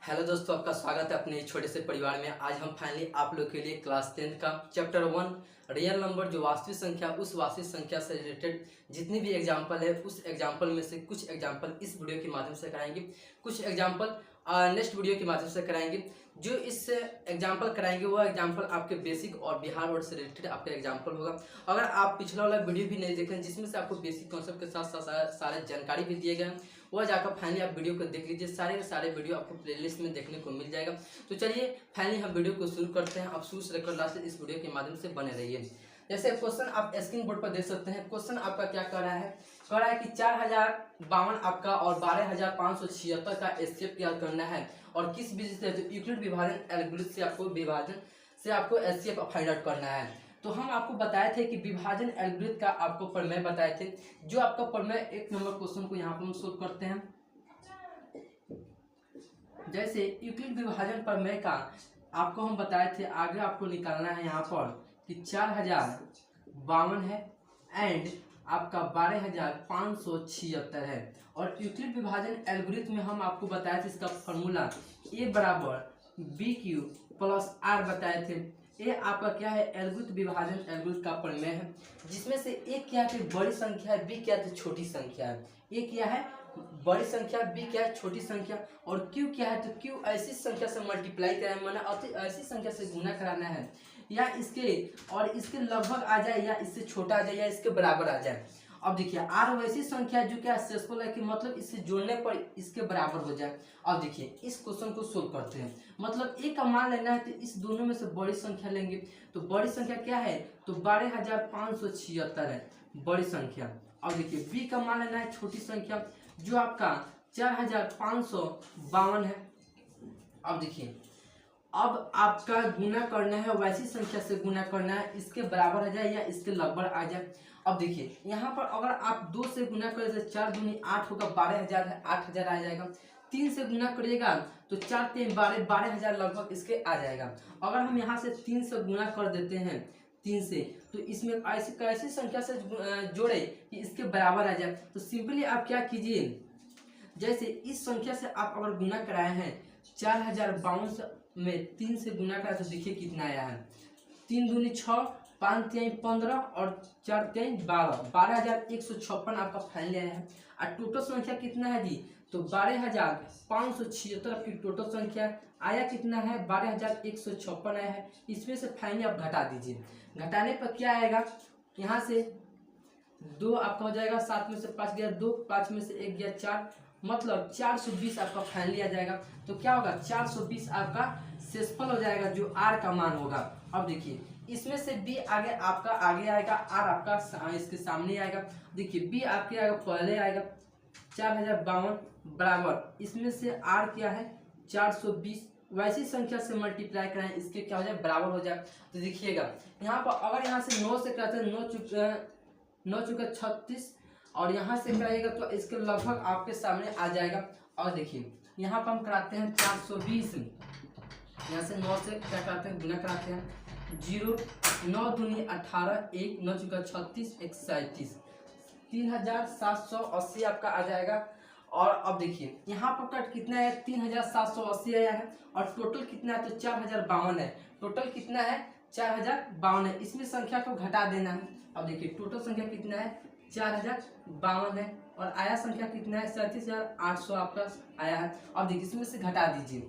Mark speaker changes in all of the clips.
Speaker 1: Hello दोस्तों, आपका स्वागत है अपने छोटे से परिवार में। आज हम फाइनली आप लोग के लिए क्लास 10 का चैप्टर 1 रियल नंबर जो वास्तविक संख्या, उस वास्तविक संख्या से रिलेटेड जितनी भी एग्जाम्पल है उस एग्जाम्पल में से कुछ एग्जाम्पल इस वीडियो के माध्यम से कराएंगे, कुछ एग्जाम्पल नेक्स्ट वीडियो के माध्यम से कराएंगे। जो इस एग्जाम्पल कराएंगे वो एग्जाम्पल आपके बेसिक और बिहार बोर्ड से रिलेटेड आपका एग्जाम्पल होगा। अगर आप पिछला वाला वीडियो भी नहीं देखें जिसमें से आपको बेसिक कॉन्सेप्ट के साथ साथ सारे जानकारी भी दिए गए हैं, वह जाकर फाइनली आप वीडियो को देख लीजिए। सारे के सारे वीडियो आपको प्लेलिस्ट में देखने को मिल जाएगा। तो चलिए फाइनली हम वीडियो को शुरू करते हैं। आप शुरू से लेकर लास्ट इस वीडियो के माध्यम से बने रहिए। जैसे क्वेश्चन आप स्क्रीन बोर्ड पर देख सकते हैं। क्वेश्चन आपका क्या कह रहा है? कह रहा है कि 4052 आपका और 12576 का एचसीएफ क्या करना है और किस विधि से, तो यूक्लिड विभाजन एल्गोरिथम से आपको एचसीएफ फाइंड आउट करना है। तो हम आपको बताए थे कि विभाजन एल्गोरिथम का आपको प्रमेय बताए थे। जो आपका प्रमेय 1 नंबर क्वेश्चन को यहाँ पर हम सोल्व करते हैं। जैसे यूक्लिड विभाजन प्रमेय का आपको हम बताए थे, आगे आपको निकालना है यहाँ पर कि 4052 है एंड आपका 12576 है। और यूक्लिड विभाजन एल्गोरिथम में हम आपको बताए थे इसका फॉर्मूला ए बराबर बी क्यू प्लस आर बताए थे। ये आपका क्या है? एल्गोरिथम विभाजन एल्गोरिथम का प्रमेय है, जिसमें से एक क्या है बड़ी संख्या है, बी क्या है छोटी संख्या है। ए क्या है? बड़ी संख्या, बी क्या है? छोटी संख्या। और क्यू क्या है? तो क्यू ऐसी संख्या से मल्टीप्लाई कराना है, माना ऐसी संख्या से गुना कराना है या इसके और इसके लगभग आ जाए या इससे छोटा आ जाए या इसके बराबर आ जाए। अब देखिए आर वैसी संख्या है जो क्या सक्सेसफुल है कि मतलब इससे जोड़ने पर इसके बराबर हो जाए। अब देखिए इस क्वेश्चन को सोल्व करते हैं। मतलब ए का मान लेना है तो इस दोनों में से बड़ी संख्या लेंगे। तो बड़ी संख्या क्या है? तो 12576 है बड़ी संख्या। अब देखिए बी का मान लेना है छोटी संख्या जो आपका 4552 है। अब देखिए अब आपका गुना करना है, वैसी संख्या से गुना करना है, इसके बराबर आ जाए या इसके लगभग आ जाए। अब देखिए यहाँ पर अगर आप 2 से गुना करें तो 4 दूनी 8 होगा, 12000 है, 8000 आ जाएगा। 3 से गुना करिएगा तो 4 3 12, 12000 लगभग इसके आ जाएगा। अगर हम यहाँ से 3 से गुना कर देते हैं 3 से, तो इसमें ऐसी संख्या से जोड़े कि इसके बराबर आ जाए। तो सिंपली आप क्या कीजिए, जैसे इस संख्या से आप अगर गुना कराए हैं 4052 में 3 से गुना करा तो देखिए कितना आया है। 3 दूनी 6, 5 3 15 और 4 3 12, 12156 आपका फाइनल आया है। और टोटल संख्या कितना है जी? तो 12576 आपकी टोटल संख्या आया। कितना है? 12156 आया है। इसमें से फाइनली आप घटा दीजिए। घटाने पर क्या आएगा? यहाँ से 2 आपका हो जाएगा, 7 में से 5 गया 2, 5 में से 1 गया 4, मतलब 420 आपका फाइनली आ जाएगा। तो क्या होगा? 420 आपका शेषफल हो जाएगा जो आर का मान होगा। अब देखिए इसमें से बी आगे आपका आगे आएगा, आर आपका इसके सामने आएगा। देखिए बी आपके आएगा पहले आएगा 4052 बराबर, इसमें से आर क्या है? 420। वैसी संख्या से मल्टीप्लाई कराएं, इसके क्या हो जाए? बराबर हो जाए। तो देखिएगा यहाँ पर अगर यहाँ से 9 से करते हैं 9 चुका 36 और यहाँ से कराइएगा तो इसके लगभग आपके सामने आ जाएगा। और देखिए यहाँ पर हम कराते हैं 420, यहाँ से 9 से क्या कराते हैं? गुना कराते हैं। 0 9 दूनी 18, 1 9 चुका 36, 1 37, 3780 आपका आ जाएगा। और अब देखिए यहाँ पर कट कितना है? 3780 आया है। और टोटल कितना है? तो 4052 है। टोटल कितना है? 4052 है। इसमें संख्या को घटा देना है। अब देखिए टोटल संख्या कितना है? 4052 है। और आया संख्या कितना है? 37800 आपका आया है। अब देखिए इसमें से घटा दीजिए,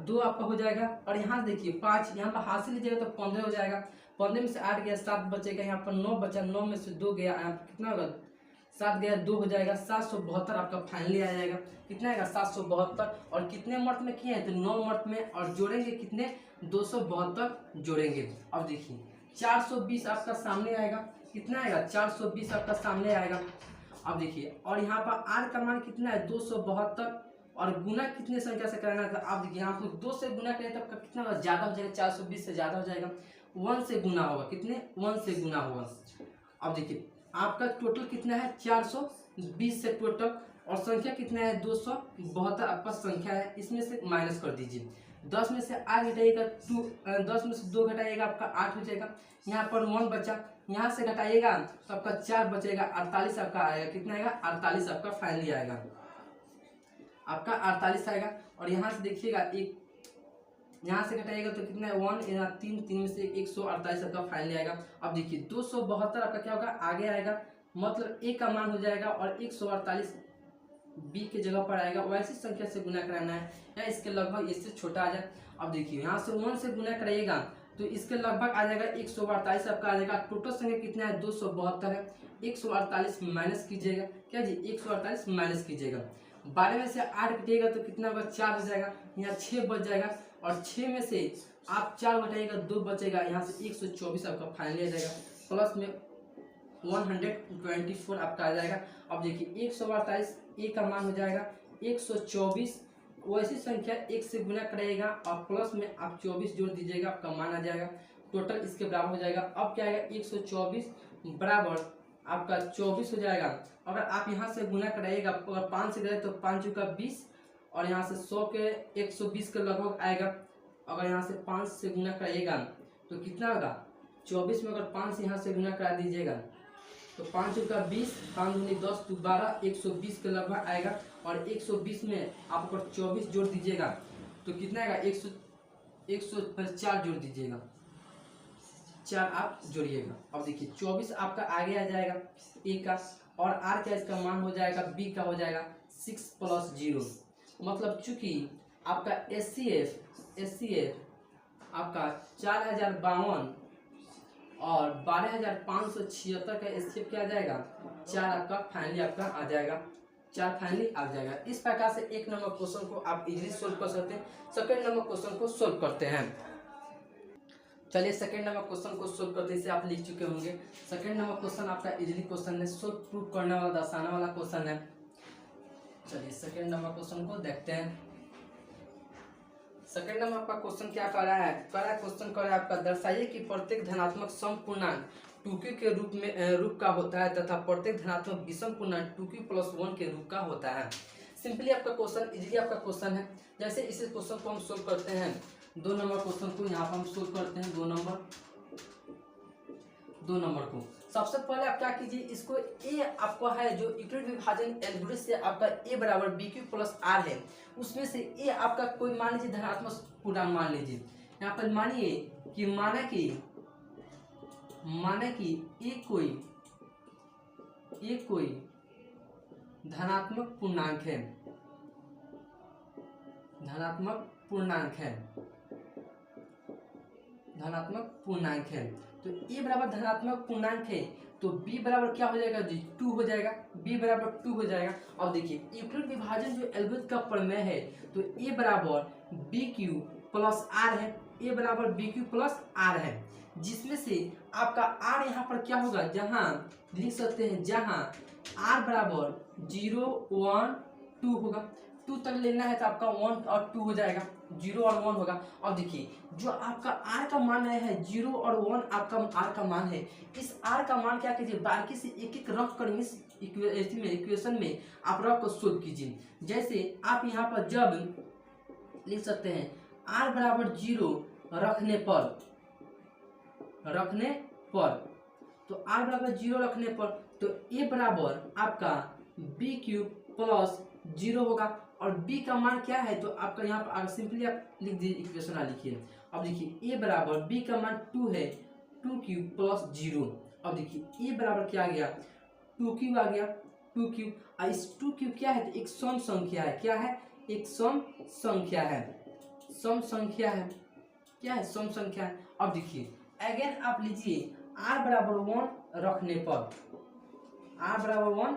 Speaker 1: 2 आपका हो जाएगा। और यहाँ देखिए 5 यहाँ पर हाथ से लीजिएगा तो 15 हो जाएगा। 15 में से 8 गया 7 बचेगा, यहाँ पर 9 बचा, 9 में से 2 गया, यहाँ पर कितना होगा? 7 गया 2 हो जाएगा। 772 आपका फाइनली आ जाएगा। कितना आएगा? 772। और कितने मर्त में किए हैं? तो 9 मर्त में। और जोड़ेंगे कितने? 272 जोड़ेंगे। अब देखिए 420 आपका सामने आएगा। कितना आएगा? 420 आपका सामने आएगा। अब देखिए और यहाँ पर आर का मान कितना है? 272। और गुना कितने संख्या से कराना था? आप देखिए यहाँ पर 2 से गुना करें तब कितना होगा? ज़्यादा हो जाएगा, 420 से ज़्यादा हो जाएगा। 1 से गुना होगा। कितने? 1 से गुना होगा। अब देखिए आपका टोटल कितना है? 420 से टोटल। और संख्या कितना है? 272 आपका संख्या है। इसमें से माइनस कर दीजिए। 10 में से 8 घटाइएगा 2, 10 में से 2 घटाइएगा आपका 8 हो जाएगा। यहाँ पर 1 बचा, यहाँ से घटाइएगा तो आपका 4 बचेगा, 48 आपका आएगा। कितना आएगा? 48 आपका फाइनली आएगा। आपका 48 आएगा। और यहाँ से देखिएगा एक यहाँ से घटाइएगा तो कितना है 1 यहाँ 3 3 में से 148 आपका फाइनली आएगा। अब देखिए 272 आपका क्या होगा आगे आएगा, मतलब ए का मान हो जाएगा और 148 बी के जगह पर आएगा। वैसी संख्या से गुना कराना है या इसके लगभग इससे छोटा आ जाए। अब देखिए यहाँ से 1 से गुना कराइएगा तो इसके लगभग आ जाएगा 148 आपका आ जाएगा। टोटल संख्या कितना है 272 है। 148 माइनस कीजिएगा, क्या जी 148 माइनस कीजिएगा, 12 में से 8 कटिएगा तो कितना होगा 4 हो जाएगा, यहाँ 6 बच जाएगा और 6 में से आप 4 घटाइएगा 2 बचेगा, यहाँ से 124 आपका फाइनली आ जाएगा। प्लस में 124 आपका आ जाएगा। अब देखिए 148 ए का मान हो जाएगा 124, वैसी संख्या 1 से गुना कराइएगा और प्लस में आप 24 जोड़ दीजिएगा, आपका मान आ जाएगा। टोटल इसके बराबर हो जाएगा। अब क्या आएगा 124 बराबर आपका 24 हो जाएगा। अगर आप यहाँ से गुना कराइएगा, अगर 5 से कराए तो 5 का 20 और यहाँ से 100 के 120 के लगभग आएगा। अगर यहाँ से 5 से गुना कराइएगा तो कितना होगा 24 में अगर 5 यहाँ से गुना करा दीजिएगा तो 5 का 20, 5 दूनी 10 तो 12, 120 के लगभग आएगा। और 120 में आप अगर 24 जोड़ दीजिएगा तो कितना आएगा 104 जोड़ दीजिएगा, 4 आप जोड़िएगा। अब देखिए 24 आपका आगे आ जाएगा ए का, और आर का इसका मान हो जाएगा बी का हो जाएगा 6 + 0, मतलब चूंकि आपका एस आपका 4052 और 12576 का एससीएफ क्या आ जाएगा 4 आपका फाइनली आपका आ जाएगा, 4 फाइनली आ जाएगा। इस प्रकार से 1 नंबर क्वेश्चन को आप इजीली सोल्व कर सकते हैं। सेकंड नंबर क्वेश्चन को सोल्व करते हैं। चलिए सेकंड नंबर क्वेश्चन को सोल्व करते हैं, इसे आप लिख चुके होंगे। सेकंड नंबर क्वेश्चन आपका इजीली क्वेश्चन है, सोल्व प्रूफ करने वाला दर्शाने वाला क्वेश्चन है। चलिए सेकंड नंबर क्वेश्चन को देखते हैं। सेकंड नंबर आपका क्वेश्चन क्या कर रहा है, क्वेश्चन कर रहा है आपका दर्शाइए कि प्रत्येक धनात्मक सम पूर्णांक 2q के रूप का होता है तथा प्रत्येक धनात्मक विषम पूर्णांक 2q + 1 के रूप का होता है। सिंपली आपका क्वेश्चन इजीली आपका क्वेश्चन है। जैसे इस क्वेश्चन को हम सोल्व करते हैं, 2 नंबर क्वेश्चन को यहाँ पर हम सोल्व करते हैं। 2 नंबर को सबसे पहले आप क्या कीजिए, इसको ए आपको है जो यूक्लिड विभाजन एल्गोरिथम से आपका ए बराबर BQ + R है, उसमें से ए आपका कोई मान लीजिए धनात्मक पूर्णांक मान लीजिए। यहाँ पर मानिए कि माना कि ए कोई धनात्मक पूर्णांक है तो ए बराबर धनात्मक पूर्णांक है तो बी बराबर क्या हो जाएगा जी 2 हो जाएगा, बी बराबर 2 हो जाएगा। अब देखिए यूक्लिड विभाजन जो एल्गोरिथम का प्रमेय है तो ए बराबर BQ + R है, ए बराबर BQ + R है, जिसमें से आपका R यहाँ पर क्या होगा, जहाँ लिख सकते हैं जहाँ R बराबर 0 1 2 होगा, 2 तक लेना है तो आपका 1 और 2 हो जाएगा, 0 और 1 होगा। अब देखिए जो आपका R का मान है 0 और 1 आपका R का मान है, इस R का मान क्या कीजिए बारीकी से एक एक रख कर इस इक्वेशन में आप रख कर सोल्व कीजिए। जैसे आप यहाँ पर जब लिख सकते हैं R बराबर 0 रखने पर तो R बराबर 0 रखने पर तो A बराबर आपका BQ + 0 होगा और B का मान क्या है तो आपका यहाँ पर सिंपली आप लिख दीजिए, इक्वेशन लिखिए। अब देखिए A बराबर B का मान 2 है, 2Q + 0। अब देखिए A बराबर क्या आ गया 2Q आ गया, 2Q। इस 2Q क्या है तो एक सम संख्या है, क्या है एक सम संख्या है, क्या है सम संख्या है। अब देखिए अगेन आप लीजिए R बराबर 1 रखने पर, अब R बराबर 1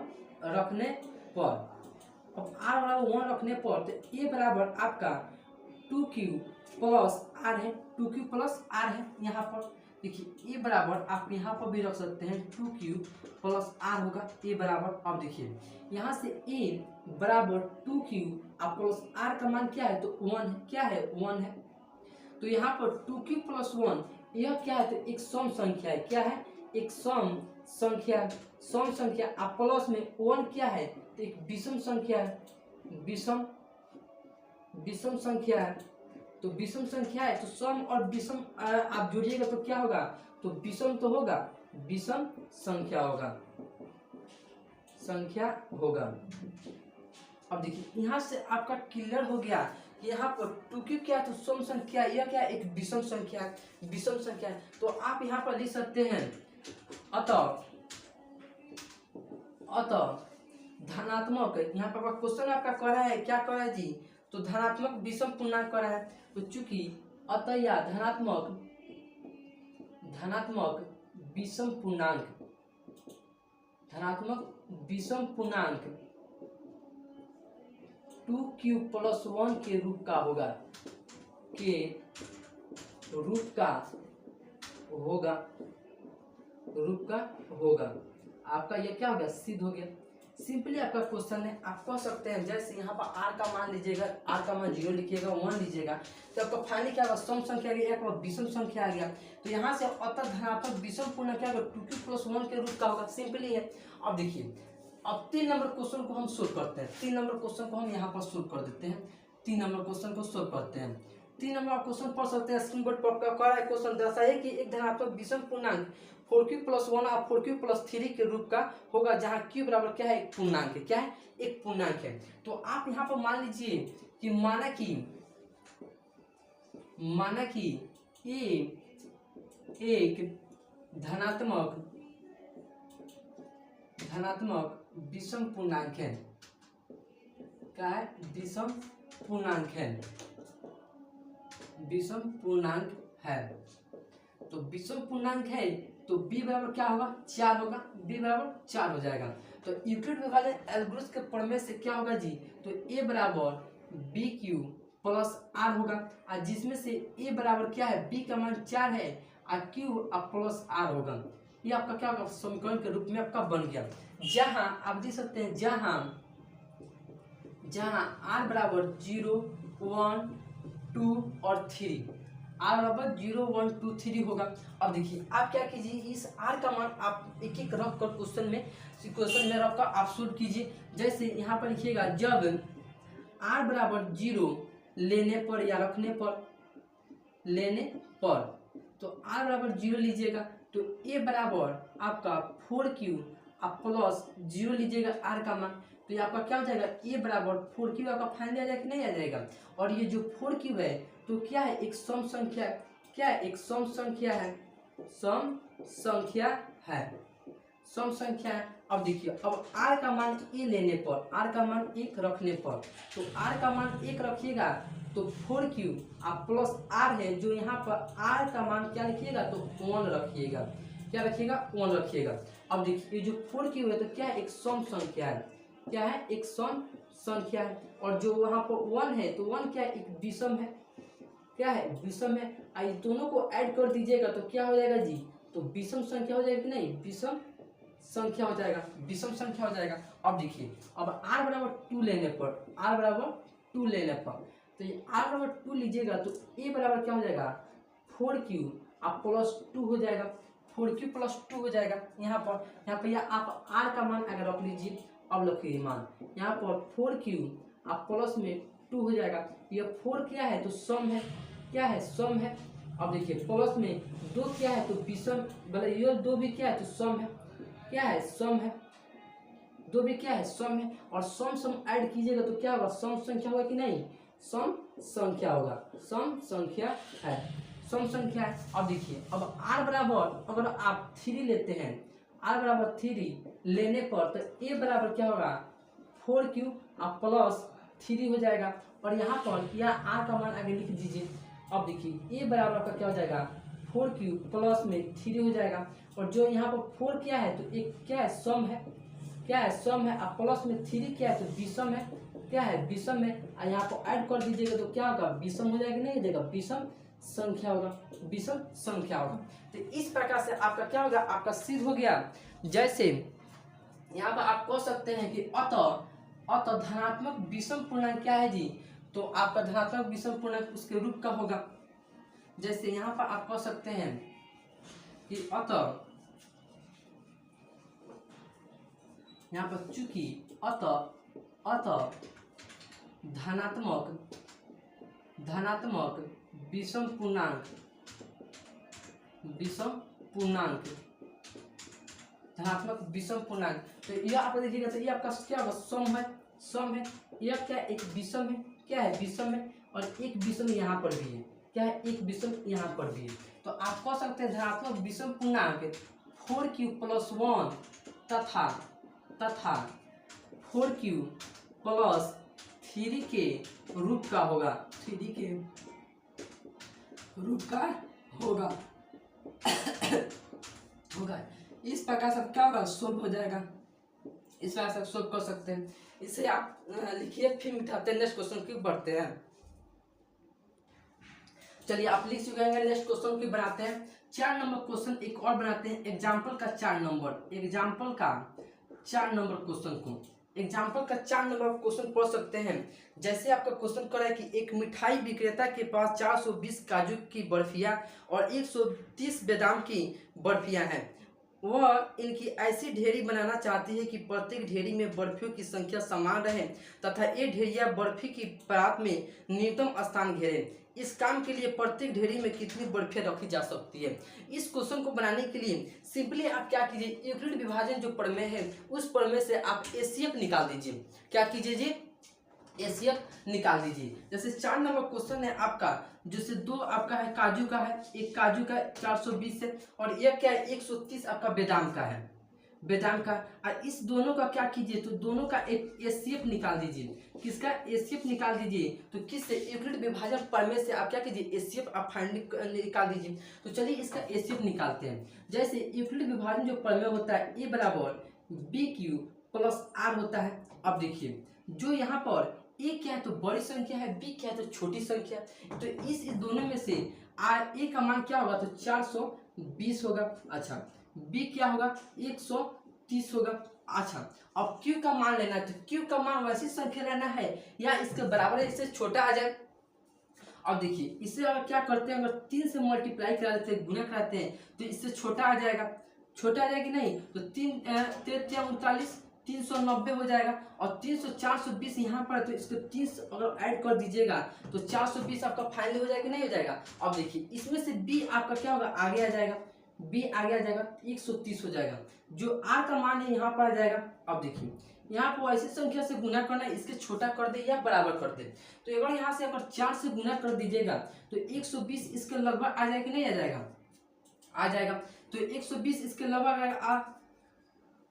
Speaker 1: रखने पर तो A बराबर आपका 2Q + R है, 2Q + R है। यहाँ पर देखिए A बराबर आप यहाँ पर भी रख सकते हैं 2Q + R होगा A बराबर। अब देखिए यहाँ से A बराबर 2Q + R का मान क्या है तो 1 है, क्या है 1 है। तो यहाँ पर 2Q + 1 यह क्या है तो एक सम संख्या है, क्या है एक सम संख्या आप प्लस में 1 क्या है तो एक विषम संख्या है, विषम संख्या है। तो विषम संख्या है तो सम और विषम आप जोड़िएगा तो क्या होगा तो विषम तो होगा, विषम संख्या होगा। अब देखिए यहाँ से आपका क्लियर हो गया कि यहाँ पर 2 क्या है तो सम संख्या, यह क्या है एक विषम संख्या है, विषम संख्या है। तो आप यहाँ पर लिख सकते हैं अतः धनात्मक, यहाँ पर क्वेश्चन आपका कर रहा है क्या कर रहा है जी, तो धनात्मक विषम पूर्णांक कर रहा है। तो चूंकि अतः या धनात्मक विषम पूर्णांक, धनात्मक विषम पूर्णांक 2q + 1 के रूप का होगा, के रूप का होगा। आपका ये क्या हो गया, सिद्ध हो गया। सिंपली आपका क्वेश्चन है, आप कह सकते हैं जैसे यहाँ पर r का मान लीजिएगा, r का मान 0 लिखिएगा, 1 लीजिएगा, तो आपका फाइनली क्या होगा, सम संख्या आ गया, एक विषम संख्या आ गया। तो यहाँ से अतः धनात्मक विषम पूर्णांक क्या होगा, 2q + 1 के रूप का होगा। सिंपली है। अब देखिए, अब 3 नंबर क्वेश्चन को हम सोल्व करते हैं। 3 नंबर क्वेश्चन को हम यहाँ पर सोल्व कर देते हैं। 3 नंबर क्वेश्चन को सोल्व करते हैं। 3 नंबर क्वेश्चन पढ़ सकते हैं, स्क्रीन बोर्ड पर कर रहा है क्वेश्चन, दर्शाइए कि एक धनात्मक विषम पूर्णांक 4q + 1 और 4q + 3 के रूप का होगा, जहाँ q बराबर क्या है, एक पूर्णांक है। क्या है, एक पूर्णांक है। तो आप यहाँ पर मान लीजिए कि माना कि ए एक धनात्मक विषम पूर्णांक है। क्या है, विषम पूर्णांक है, विषम पूर्णांक है। तो विषम पूर्णांक है तो b बराबर क्या होगा, 4 होगा, b बराबर 4 हो जाएगा। तो यूक्लिड वाले एल्गोरिथम के प्रमेय से क्या होगा जी, तो a बराबर bq + r होगा, और जिसमें से a बराबर क्या है, b का मान 4 है और q + r होगा। ये आपका क्या होगा, समीकरण के रूप में आपका बन गया। जहां आप देख सकते हैं, जहां r बराबर 0, 1, 2 और 3, r बराबर 0, 1, 2, 3 होगा। अब देखिए आप क्या कीजिए, इस r का मान आप एक एक रख कर क्वेश्चन में रख कर आप सोल्व कीजिए। जैसे यहाँ पर लिखिएगा, जब r बराबर 0 लेने पर या रखने पर, तो r बराबर 0 लीजिएगा, तो a बराबर आपका 4q प्लस 0 लीजिएगा r का मान, तो ये आपका क्या हो जाएगा, a बराबर 4q आपका फाइनल आ जाएगा कि नहीं आ जाएगा। और ये जो 4q है तो क्या है, एक सम संख्या, क्या है, एक सम संख्या है, सम संख्या है। अब देखिए, अब r का मान a लेने पर, r का मान 1 रखने पर, तो r का मान 1 रखिएगा तो 4q प्लस r है, जो यहाँ पर r का मान क्या लिखिएगा, तो 1 रखिएगा। क्या रखिएगा, 1 रखिएगा। अब देखिए, ये जो 4q है तो क्या है, एक सम संख्या है। क्या है, एक सम संख्या है। और जो वहाँ पर 1 है तो 1 क्या है, एक विषम है। क्या है, विषम है। ये दोनों को ऐड कर दीजिएगा तो क्या हो जाएगा जी, तो विषम संख्या हो जाएगा कि नहीं, विषम संख्या हो जाएगा, विषम संख्या हो जाएगा। अब देखिए, अब r बराबर 2 लेने पर, तो ये r बराबर 2 लीजिएगा तो a बराबर क्या हो जाएगा, 4q प्लस 2 हो जाएगा, 4q + 2 हो जाएगा। यहाँ पर या आप r का मान अगर रख लीजिए, अब रखिए मान, यहाँ पर 4q प्लस में 2 हो जाएगा। ये 4 क्या है, तो सम है। क्या है, सम है। अब देखिए, प्लस में 2 क्या है, तो विषम, मतलब ये 2 भी क्या है, तो सम है। क्या है, सम है। 2 भी क्या है, सम है। और सम ऐड कीजिएगा तो क्या होगा, सम संख्या होगा कि नहीं, सम संख्या होगा, सम संख्या है, सम संख्या है। अब देखिए, अब r बराबर अगर आप 3 लेते हैं, r बराबर 3 लेने पर तो a बराबर क्या होगा, 4q प्लस 3 हो जाएगा। और यहाँ पर यह r का मान आगे लिख दीजिए। अब देखिए, a बराबर का क्या हो जाएगा, 4q प्लस में 3 हो जाएगा। और जो यहाँ पर 4 क्या है, तो एक क्या है, सम है। क्या है, सम है। अब प्लस में 3 क्या है, तो विषम है। क्या है, विषम है। और यहाँ पर ऐड कर दीजिएगा तो क्या होगा, विषम हो जाएगा, नहीं हो जाएगा, विषम संख्या होगा, विषम संख्या होगा। तो इस प्रकार से आपका क्या होगा, आपका सिद्ध हो गया। जैसे यहाँ पर आप कह सकते हैं कि अतः धनात्मक विषम पूर्णांक क्या है जी, तो आपका धनात्मक विषम पूर्णांक उसके रूप का होगा। जैसे यहाँ पर आप कह सकते हैं कि अतः, यहाँ पर चूंकि अतः धनात्मक विषम पूर्णांक धनात्मक विषम पूर्णांक, तो यह आप देखिएगा तो ये आपका क्या होगा, सम है। सम है, यह क्या एक विषम है, क्या है विषम है, और एक विषम यहाँ पर भी है, क्या है एक विषम यहाँ पर भी है। तो आप कह सकते हैं धनात्मक विषम पूर्णांक 4q + 1 तथा 4q + 3 के रूप का होगा, 3 के रूप का होगा होगा। इस प्रकार से क्या होगा, सोल्व हो जाएगा, इस प्रकार से सोल्व कर सकते हैं। इसे आप लिखिए, फिर मिटाते हैं, नेक्स्ट क्वेश्चन की बढ़ते हैं। चलिए आप लिख चुके हैं, नेक्स्ट क्वेश्चन की बनाते हैं। 4 नंबर क्वेश्चन एक और बनाते हैं, एग्जाम्पल का 4 नंबर, एग्जाम्पल का 4 नंबर क्वेश्चन को, एग्जाम्पल का 4 नंबर क्वेश्चन पढ़ सकते हैं। जैसे आपका क्वेश्चन कर रहा है कि एक मिठाई विक्रेता के पास 420 काजू की बर्फियां और 130 बादाम की बर्फियां हैं। वह इनकी ऐसी ढेरी बनाना चाहती है कि प्रत्येक ढेरी में बर्फियों की संख्या समान रहे तथा ये ढेरियां बर्फी की परात में न्यूनतम स्थान घेरे। इस काम के लिए प्रत्येक ढेरी में कितनी बर्फियां रखी जा सकती है। इस क्वेश्चन को बनाने के लिए सिंपली आप क्या कीजिए, यूक्लिड विभाजन जो प्रमेय है उस प्रमेय से आप एचसीएफ निकाल दीजिए। क्या कीजिए जी, एचसीएफ निकाल दीजिए। जैसे 4 नंबर क्वेश्चन है आपका, जैसे 2 आपका है काजू का है, एक काजू का 420 है और एक क्या है 130 आपका बेदाम का है, बेदाम का। और इस दोनों का क्या कीजिए, तो दोनों का एक एचसीएफ निकाल दीजिए। किसका एचसीएफ निकाल दीजिए, तो किससे, यूक्लिड विभाजन प्रमेय से आप क्या कीजिए, एचसीएफ आप फाइंड निकाल दीजिए। तो चलिए इसका एचसीएफ निकालते हैं। जैसे यूक्लिड विभाजन जो प्रमेय होता है ए बराबर BQ + R होता है। अब देखिए जो यहाँ पर ए क्या है तो बड़ी संख्या है, बी क्या है तो छोटी संख्या, तो इस दोनों में से ए का मान क्या होगा, तो 420 होगा। अच्छा, बी क्या होगा 130 होगा। अच्छा, अब क्यू का मान लेना है, तो क्यू का मान वैसी संख्या लेना है या इसके बराबर है, इससे छोटा आ जाए। अब देखिए इसे अगर क्या करते हैं, अगर 3 से मल्टीप्लाई करा देते हैं, गुना कराते हैं, तो इससे छोटा आ जाएगा, छोटा आ जाएगी नहीं, तो 3 39 390 हो जाएगा। और 300 420 यहाँ पर, तो इसको 30 अगर ऐड कर दीजिएगा तो 420 आपका फाइनल हो जाएगा, नहीं हो जाएगा। अब देखिए इसमें से बी आपका क्या होगा, आगे आ जाएगा, बी आगे आ जाएगा, 130 हो जाएगा। जो आर का मान है यहाँ पर आ जाएगा। अब देखिए यहाँ पर ऐसी संख्या से गुना करना है, इसके छोटा कर दे या बराबर कर दे। तो अगर यहाँ से अगर 4 से गुना कर दीजिएगा तो 120 इसके लगभग आ जाएगा, नहीं आ जाएगा, आ जाएगा। तो 120 इसके लगभग आएगा,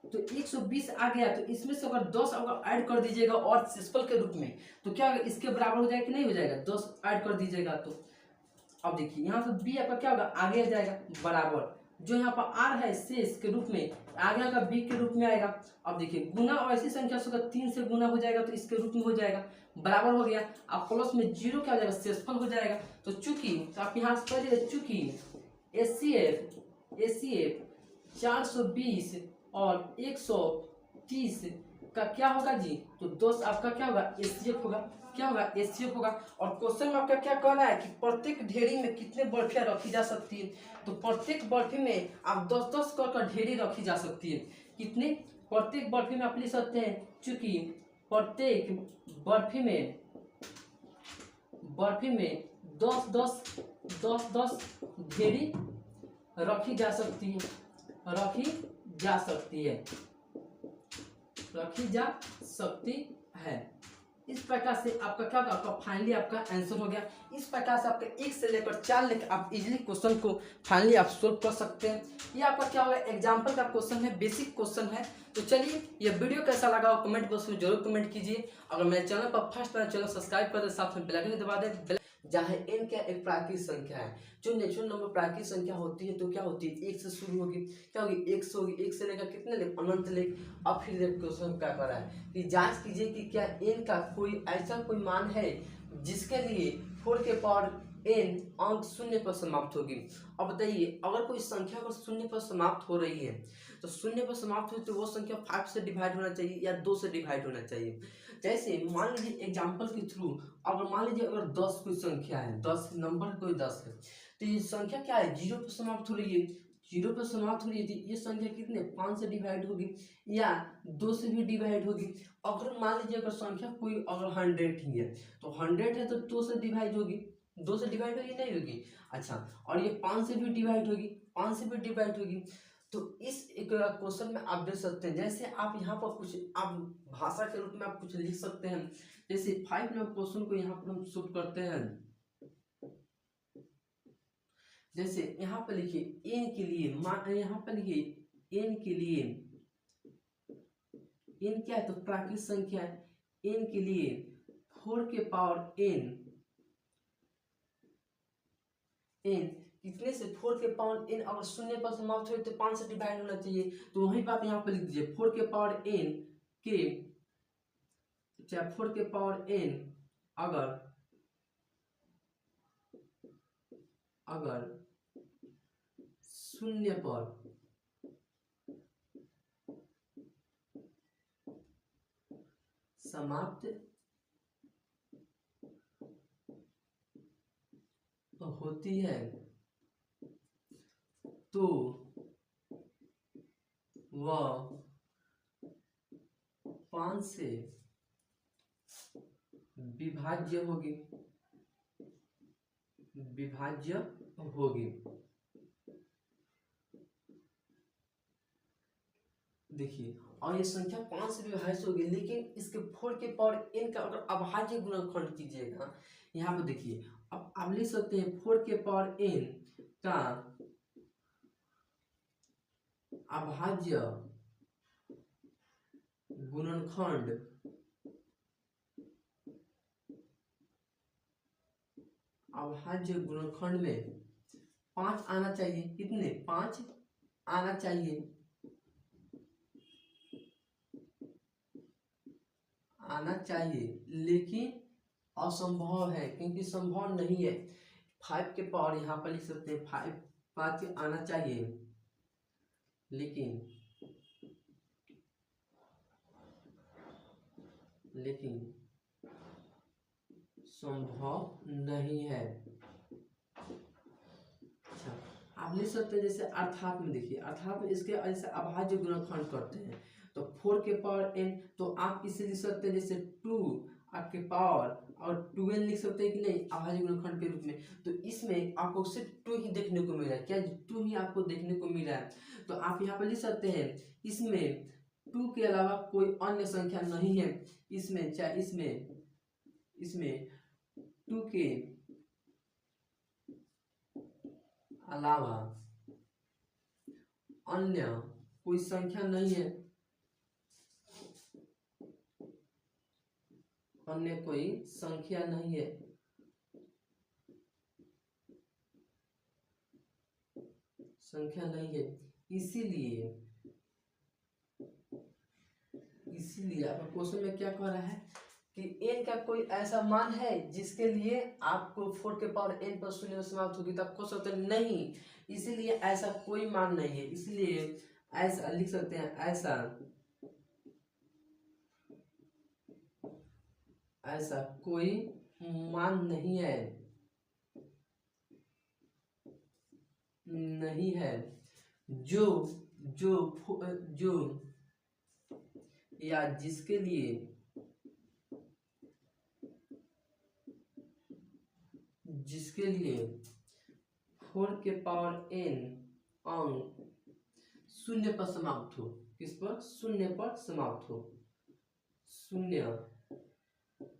Speaker 1: तो 120 आ गया। तो इसमें से अगर 10 अगर ऐड कर दीजिएगा और सिस्पल के रूप में, तो क्या होगा, इसके बराबर हो जाएगा कि नहीं हो जाएगा, 10 ऐड कर दीजिएगा। तो अब देखिए यहाँ पे बी आपका क्या होगा, आगे आ जाएगा बराबर, जो यहाँ पर आर है शेष के रूप में आगे का बी के रूप में आएगा। अब देखिए गुना और ऐसी संख्या से 3 से गुना हो जाएगा तो इसके रूप में हो जाएगा, बराबर हो गया। अब प्लस में 0 क्या हो जाएगा, शेषफल हो जाएगा। तो चूंकि, तो आप यहाँ से पढ़िए, चूंकि एचसीएफ 420 और 130 का क्या होगा जी, तो 10 आपका क्या होगा, एचसीएफ होगा, क्या होगा, एचसीएफ होगा। और क्वेश्चन में आपका क्या कहना है कि प्रत्येक ढेरी में कितने बर्फियां रखी जा सकती है, तो प्रत्येक बर्फी में आप 10-10 कर ढेरी रखी जा सकती है। कितने, प्रत्येक बर्फी में आप लिख सकते हैं, चूंकि प्रत्येक बर्फी में 10-10 ढेरी रखी जा सकती है, रखी जा सकती है, रखी जा सकती है। इस प्रकार से आपका क्या होगा, आपका फाइनली आपका आंसर हो गया। इस प्रकार से आपका 1 से लेकर 4 लेकर आप इजीली क्वेश्चन को फाइनली आप सोल्व कर सकते हैं। ये आपका क्या होगा, एग्जाम्पल का क्वेश्चन है, बेसिक क्वेश्चन है। तो चलिए ये वीडियो कैसा लगा वो कमेंट बॉक्स में जरूर कमेंट कीजिए। अगर मेरे चैनल पर फर्स्ट टाइम चैनल सब्सक्राइब कर दे, साथ में बेल आइकन दबा दे। जहाँ एन क्या एक प्राकृतिक संख्या है, जो नेचुरल नंबर प्राकृतिक संख्या होती है तो क्या होती है, 1 से शुरू होगी, क्या होगी, 1 से होगी, 1 से लेकर कितने लेकर अनंत लेकर। अब फिर क्वेश्चन क्या कर रहा है कि जांच कीजिए कि क्या एन का कोई ऐसा कोई मान है जिसके लिए 4 के पावर एन अंक 0 पर समाप्त होगी। अब बताइए अगर कोई संख्या अगर 0 पर समाप्त हो रही है तो 0 पर समाप्त हुई तो वो संख्या 5 से डिवाइड होना चाहिए या 2 से डिवाइड होना चाहिए। जैसे मान लीजिए एग्जाम्पल के थ्रू, अगर मान लीजिए अगर 10 कोई संख्या है, 10 नंबर कोई 10 है, तो ये संख्या क्या है, 0 पर समाप्त हो रही है, 0 पर समाप्त हो रही है, तो ये संख्या कितने 5 से डिवाइड होगी या 2 से भी डिवाइड होगी। अगर मान लीजिए अगर संख्या कोई अगर 100 ही है तो 100 है तो 2 से डिवाइड होगी, 2 से डिवाइड होगी, नहीं होगी। अच्छा, और ये 5 से भी डिवाइड होगी, 5 से भी डिवाइड होगी। तो इस एक क्वेश्चन में आप देख सकते हैं, जैसे आप यहाँ पर कुछ आप भाषा के रूप में आप कुछ लिख सकते हैं। जैसे 5 नंबर क्वेश्चन को यहाँ पर हम शुरू करते हैं। जैसे यहाँ पर लिखिए एन के लिए, यहाँ पर लिखिए एन के लिए, एन क्या है तो प्राकृतिक संख्या है। एन के लिए 4 के पावर एन, एन कितने से 4 के पावर एन अगर शून्य पर समाप्त हो तो 5 से डिवाइड होना चाहिए। तो वही बात यहाँ पे लिख दीजिए 4 के पावर एन के, चाहे 4 के पावर एन अगर शून्य पर समाप्त होती है तो वह 5 से विभाज्य होगी, विभाज्य होगी। देखिए और ये संख्या 5 से विभाज्य होगी, लेकिन इसके 4 के पावर n का अगर अभाज्य गुणनखंड कीजिएगा, यहाँ पर देखिए अब आप लिख सकते हैं 4 के पावर n का अभाज्य गुणनखंड, अभाज्य गुणनखंड में 5 आना चाहिए। कितने? 5 आना चाहिए, आना चाहिए, लेकिन असंभव है क्योंकि संभव नहीं है। 5 के पावर यहाँ पर लिख सकते हैं 5 आना चाहिए, लेकिन संभव नहीं है। अच्छा आप लिख सकते हैं जैसे अर्थात में, देखिए अर्थात में इसके ऐसे अभाज्य गुणनखंड करते हैं तो 4 के पावर n, तो आप इसे लिख सकते हैं जैसे 2 के पावर और 2n लिख सकते हैं कि नहीं अभाज्य गुणनखंड के रूप में। तो इसमें आपको सिर्फ 2 ही देखने को मिला है, क्या 2 ही आपको देखने को मिला है। तो आप यहाँ पर लिख सकते हैं इसमें 2 के अलावा कोई अन्य संख्या नहीं है। इसमें चाहे इसमें 2 के अलावा अन्य कोई संख्या नहीं है, अन्य कोई संख्या नहीं है। इसीलिए आपका क्वेश्चन में क्या कह रहा है कि n का कोई ऐसा मान है जिसके लिए आपको 4 के पावर n पर शून्य समाप्त होगी, तब क्वेश्चन तो नहीं, इसीलिए ऐसा कोई मान नहीं है। इसलिए ऐसा लिख सकते हैं, ऐसा कोई मान नहीं है जो या जिसके लिए 4 के पावर n अंक शून्य पर समाप्त हो। किस पर? शून्य पर समाप्त हो, शून्य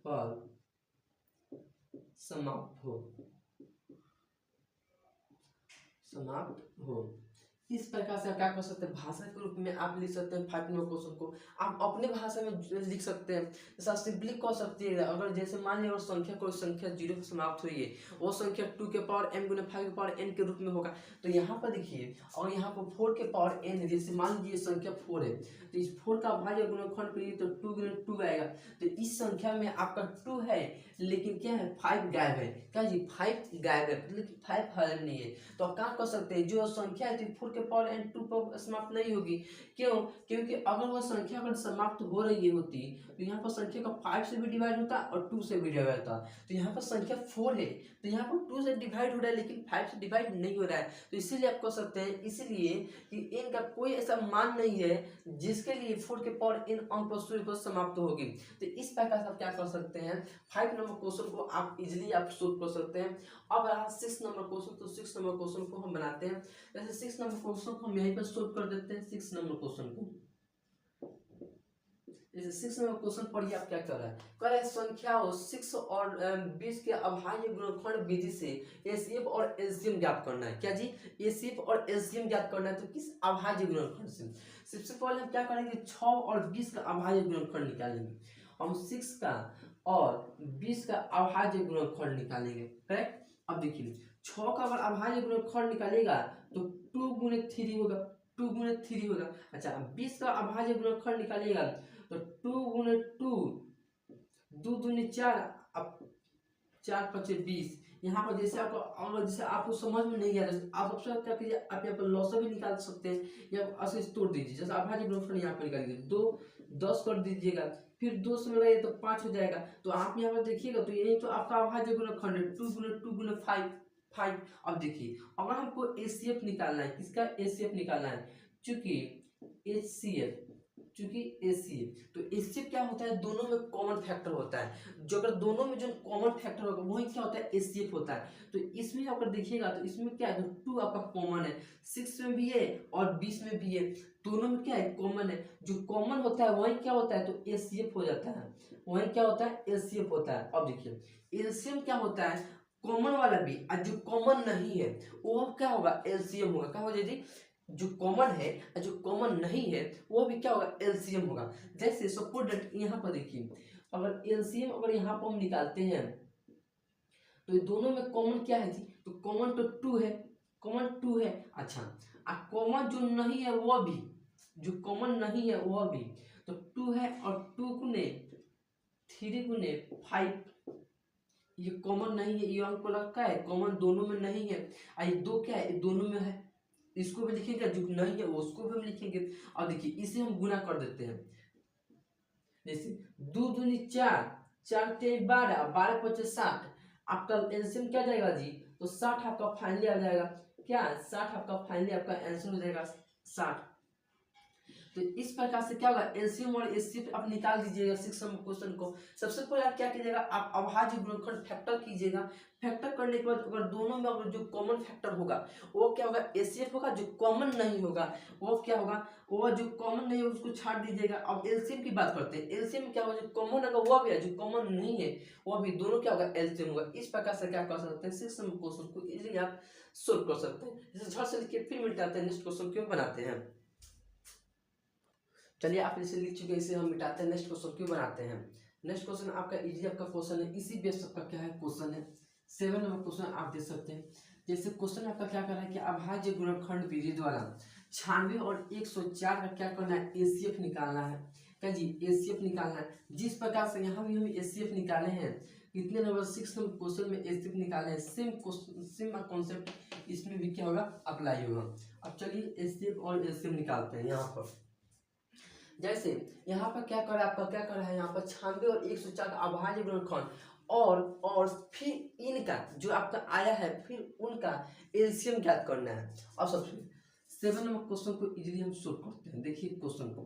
Speaker 1: पर समाप्त हो। इस प्रकार से आप क्या कर सकते हैं, भाषा के रूप में आप लिख सकते हैं 5 नंबर क्वेश्चन को आप अपने भाषा में लिख सकते हैं। जैसा सिंपली कह सकते हैं, अगर जैसे मान लीजिए संख्या 0 पर समाप्त हुई है, वो संख्या 2 के पावर m गुना 5 के पावर n के रूप में होगा। तो यहाँ पर देखिए और यहाँ पर 4 के पावर n, जैसे मान लीजिए संख्या 4 है तो इस 4 का अभाज्य गुणनखंड करिए तो 2 गुना 2 आएगा। तो इस संख्या में आपका 2 है लेकिन क्या है 5 गायब है। क्या जी 5 गायब है, मतलब 5 हाजिर नहीं है। तो आप क्या कर सकते हैं, जो संख्या है 4 के पावर n 2 पर समाप्त नहीं होगी। क्यों? क्योंकि अगर वह संख्या अगर समाप्त हो रही होती तो यहाँ पर संख्या का 5 से भी डिवाइड होता और 2 से भी डिवाइड होता। तो यहाँ पर संख्या 4 है तो यहाँ पर 2 से डिवाइड हो रहा है लेकिन 5 से डिवाइड नहीं हो रहा है। तो इसीलिए आप कह सकते हैं इसलिए कि n का कोई ऐसा मान नहीं है जिसके लिए 4 के पावर n अंक पर सूर्य पर समाप्त होगी। तो इस प्रकार से आप क्या कर सकते हैं 5 नंबर नंबर क्वेश्चन को आप इजीली आप सोल्व कर सकते हैं। अब रहा 6 नंबर क्वेश्चन, तो 6 नंबर क्वेश्चन को हम बनाते हैं। जैसे 6 नंबर क्वेश्चन को हम यहीं पर सोल्व कर देते हैं। 6 नंबर क्वेश्चन को जैसे 6 नंबर क्वेश्चन पढ़िए, आप क्या कर रहा है, कह रहा है संख्या हो 6 और 20 के अभाज्य गुणनखंड विधि से एसीएफ और एलसीएम ज्ञात करना है। क्या जी, एसीएफ और एलसीएम ज्ञात करना है। तो किस अभाज्य गुणनखंड से? सबसे पहले हम क्या करेंगे, 6 और 20 का अभाज्य गुणनखंड निकालेंगे। हम 6 का और 20 का अभाज्य गुणनखंड निकालेंगे, करेक्ट। अब देखिए 6 का अगर अभाज्य गुणनखंड निकालेगा तो 2 गुणे 3 होगा, 2 गुणे 3 होगा। अच्छा 20 का अभाज्य गुणनखंड निकालेगा तो 2 गुणे 2, 2 दूनी 4, अब 4 पचे 20। यहाँ पर जैसे आपको अगर जैसे आपको समझ में नहीं आ रहा, आप सबसे क्या कीजिए, आप यहाँ पर लॉस भी निकाल सकते हैं या ऐसे तोड़ दीजिए। जैसे अभाज्य गुणनखंड यहाँ पर निकालिए, 2 10 कर दीजिएगा, फिर 2 से लगाइए तो 5 हो जाएगा। तो आप यहाँ पर देखिएगा तो यही तो आपका अभाज्य गुणनखंड है, 2 गुणे 2 गुणे 5 5। अब देखिए अगर हमको एसीएफ निकालना है, किसका एसीएफ निकालना है, चूंकि एचसीएफ, चूंकि एसीएफ, तो एसीएफ क्या होता है, दोनों में कॉमन फैक्टर होता है। जो अगर दोनों में जो कॉमन फैक्टर होगा वही क्या होता है, एसीएफ होता है। तो इसमें अगर देखिएगा तो इसमें क्या है, 2 आपका कॉमन है, 6 में भी है और 20 में भी है, दोनों में क्या है, कॉमन है। जो कॉमन होता है वही क्या होता है, तो एसीएफ हो जाता है, वही क्या होता है, एसीएफ होता है। अब देखिए एलसीएम क्या होता है, कॉमन वाला भी, और जो कॉमन नहीं है वो क्या होगा, एलसीएम होगा। क्या हो जाएगी, जो कॉमन है और जो कॉमन नहीं है वो भी क्या होगा, एलसीएम होगा। जैसे सपोज दैट यहाँ पर देखिए, अगर एलसीएम अगर यहाँ पर हम निकालते हैं तो ये दोनों में कॉमन क्या है जी, तो कॉमन तो 2 है, कॉमन 2 है। अच्छा कॉमन जो नहीं है वो भी, जो कॉमन नहीं है वो भी, तो 2 है और 2 गुने 3 गुने 5, ये कॉमन नहीं है, ये हमको लगता है कॉमन दोनों में नहीं है। ये 2 क्या है, दोनों में है, इसको भी लिखेंगे, जो नहीं है वो उसको भी हम लिखेंगे। और देखिए इसे हम गुना कर देते हैं। जैसे 2 दूनी 4, 4 ते 12, 12 पचे 60, आपका एलसीएम क्या जाएगा जी, तो 60 आपका फाइनली आ जाएगा। क्या 60 आपका फाइनली आपका आंसर हो जाएगा 60। तो इस प्रकार से क्या होगा, एलसीएम और एचसीएफ आप निकाल दीजिएगा 6 नंबर क्वेश्चन को। सबसे पहले आप क्या कीजिएगा, आप अभाज्य गुणनखंड फैक्टर कीजिएगा। फैक्टर करने के बाद अगर दोनों में अगर जो कॉमन फैक्टर होगा वो क्या होगा, एचसीएफ होगा। जो कॉमन नहीं होगा वो क्या होगा, वो जो कॉमन नहीं होगा उसको छाड़ दीजिएगा। अब एलसीएम की बात करते हैं, एलसीएम में क्या होगा, जो कॉमन होगा वो भी है, जो कॉमन नहीं है वो भी, दोनों क्या होगा, एलसीएम होगा। इस प्रकार से क्या कर सकते हैं, 6 नंबर क्वेश्चन को इजीली आप सोल्व कर सकते हैं। जैसे झट से लिखिए, फिर मिटाते हैं, नेक्स्ट क्वेश्चन क्यों बनाते हैं। चलिए आप इसे लिख चुके हैं, इसे हम मिटाते हैं, नेक्स्ट क्वेश्चन क्यों बनाते हैं। नेक्स्ट क्वेश्चन आपका इजी आपका क्वेश्चन है, इसी बेस आपका क्या है क्वेश्चन है। 7 नंबर क्वेश्चन आप देख सकते हैं। जैसे क्वेश्चन आपका क्या करना है कि अभाज्य गुणनखंड विधि द्वारा 96 और 104 का क्या करना है, एसीएफ निकालना है। क्या जी, एसीएफ निकालना है। जिस प्रकार से यहाँ भी हम एसीएफ निकाले हैं, कितने नंबर 6 नंबर क्वेश्चन में एसीएफ निकाले हैं, सेम क्वेश्चन सेम कॉन्सेप्ट इसमें भी क्या होगा, अप्लाई होगा। अब चलिए एसीएफ और एलसीएम निकालते हैं। यहाँ पर जैसे यहाँ पर क्या करा, आपका क्या करा है, यहाँ पर 96 और 104 का अभाज्य गुणनखंड और फिर इनका जो आपका आया है, फिर उनका एलसीएम ज्ञात करना है। अब सबसे 7 नंबर क्वेश्चन को इजीली हम सोल्व करते हैं। देखिए क्वेश्चन को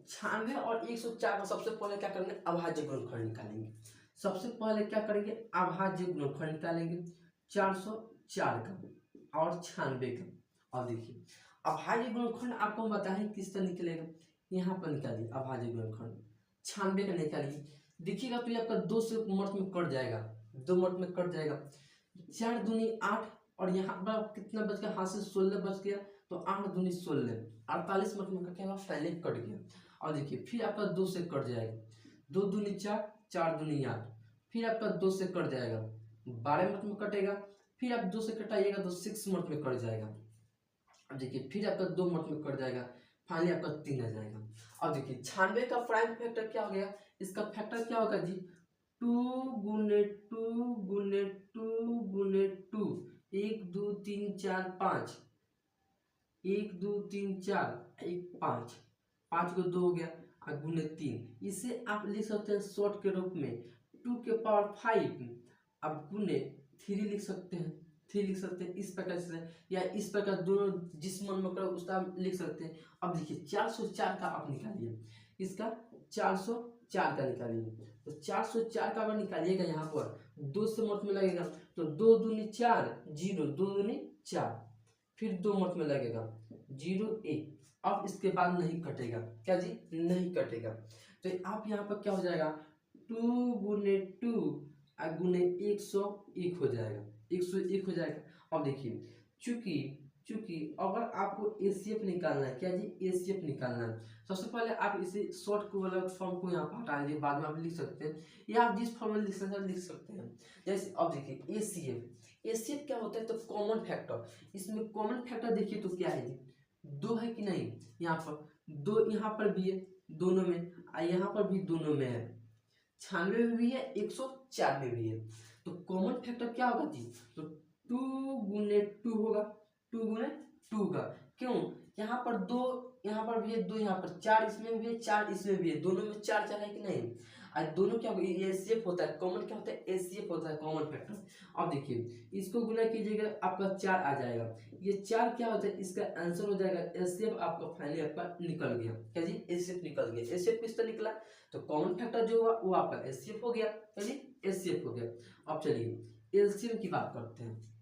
Speaker 1: 96 और 104 का सबसे पहले क्या करेंगे, अभाज्य गुणनखंड निकालेंगे। सबसे पहले क्या करेंगे, अभाज्य गुणनखंड निकालेंगे 404 का और 96 का। और देखिए अभाज्य गुणनखंड आपको हम बताएं किस तरह निकलेगा, यहाँ पर निकालिए अभाज्य गुणनखंड 96 का निकालिए। देखिएगा तो ये आपका 2 से मर्द में कट जाएगा, 2 मर्द में कट जाएगा। 4 दूनी 8 और यहाँ पर कितना बच गया, हाथ से 16 बच गया, तो 8 दूनी 16, 48 मर्द में क्या हुआ, पहले कट गया। और देखिए फिर आपका 2 से कट जाएगा, 2 दूनी 4, 4 दूनी 8, फिर आपका 2 से कट जाएगा, 12 मर्द में कटेगा, फिर आप 2 से कटाइएगा तो 6 मर्द में कट जाएगा। अब देखिए फिर आपका 2 मर्द में कट जाएगा, फाइनली आपका 3 आ जाएगा। अब देखिए 96 का प्राइम फैक्टर क्या हो गया, इसका फैक्टर क्या होगा जी, 2 गुने 2 गुने 2 गुने 2, 1 2 3 4 5, 1 2 3 4 1 5, 5 को 2 हो गया और गुने 3। इसे आप लिख सकते हैं शॉर्ट के रूप में 2 के पावर 5, अब गुने 3 लिख सकते हैं, 3 लिख सकते हैं इस प्रकार से, या इस प्रकार दोनों जिस मन में करो उसका लिख सकते हैं। अब देखिए 404 का आप निकालिए, इसका 400 4 का निकालिए। तो 404 का अगर निकालिएगा यहाँ पर 2 से मत में लगेगा तो 2 दूनी 4 0, 2 दूनी 4, फिर 2 मत में लगेगा 0 1। अब इसके बाद नहीं कटेगा, क्या जी, नहीं कटेगा। तो आप यहाँ पर क्या हो जाएगा 2 गुने 2 गुने 101 हो जाएगा, 101 हो जाएगा। अब देखिए चूंकि चूंकि अगर आपको एसीएफ निकालना है, क्या जी, एसीएफ निकालना है, सबसे पहले आप इसे शॉर्ट को वाला फॉर्म को यहाँ पर हटा लीजिए, बाद में आप लिख सकते हैं या आप जिस फॉर्म में लिख सकते हैं। जैसे अब देखिए एसीएफ, एसीएफ क्या होता है, तो कॉमन फैक्टर। इसमें कॉमन फैक्टर देखिए तो क्या है जी, 2 है कि नहीं, यहाँ पर 2 यहाँ पर भी है दोनों में, और यहाँ पर भी दोनों में है, 96 में भी है, 104 में भी है। तो कॉमन फैक्टर क्या होगा जी, तो 2 गुने 2 होगा, 2 गुने 2 का, क्यों, यहाँ पर 2 यहाँ पर भी है, 2 यहाँ पर, 4 इसमें भी है, 4 इसमें भी है, दोनों में 4 4 है कि नहीं। और दोनों क्या होगा, एसीएफ होता है, कॉमन क्या होता है, एसीएफ होता है, कॉमन फैक्टर। अब देखिए इसको गुना कीजिएगा आपका 4 आ जाएगा, ये 4 क्या होता है, इसका आंसर हो जाएगा एसीएफ। आपका फाइनली आपका निकल गया, क्या जी, एसीएफ निकल गया। एसीएफ किस तरह निकला, तो कॉमन फैक्टर जो हुआ वो आपका एसीएफ हो गया, क्या जी, एसीएफ हो गया। अब चलिए एलसीएम की बात करते हैं।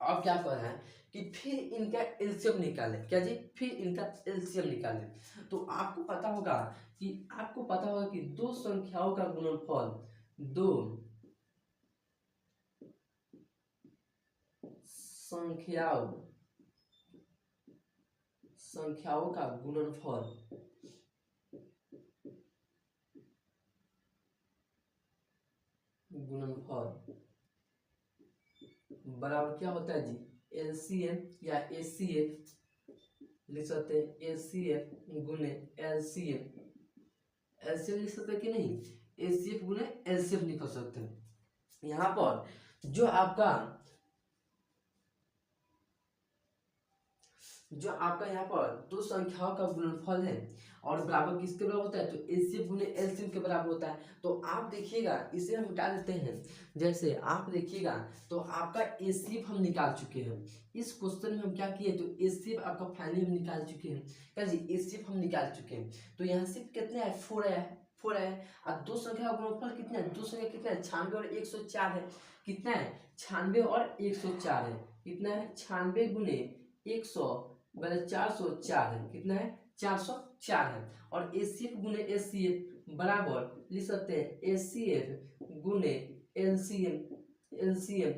Speaker 1: अब क्या कर रहा है कि फिर इनका एलसीएम निकाले, क्या जी, फिर इनका एलसीएम निकाले। तो आपको पता होगा कि दो संख्याओं का गुणनफल, दो संख्याओं का गुणनफल बराबर क्या होता है जी, एलसीएम या एसीएफ लिख सकते हैं, एसीएफ गुने एलसीएम, एलसीएम लिख सकते हैं कि नहीं, एसीएफ गुने एलसीएम लिख सकते हैं। यहाँ पर जो आपका यहाँ पर दो संख्याओं का गुणनफल है और बराबर किसके बराबर होता है, तो एलसीएम गुने एलसीएम के बराबर होता है। तो आप देखिएगा इसे हम मिटा देते हैं। जैसे आप देखिएगा तो आपका एसीएफ हम निकाल चुके हैं, इस क्वेश्चन में हम क्या किए, तो एसीएफ आपका फाइनली हम निकाल चुके हैं, क्या जी, एसीएफ हम निकाल चुके हैं। तो यहाँ से कितने है, 4 आया है, 4 आया है। और दो संख्या का गुणनफल कितना है, दो संख्या कितना है, 96 और 104 है। कितना है, 96 और 104 है। कितना है, 96 गुने 100 बल्कि 404 है, कितना है, 404 है। और एसीएफ गुने एसीएफ बराबर लिख सकते हैं एसीएफ गुने एलसीएम।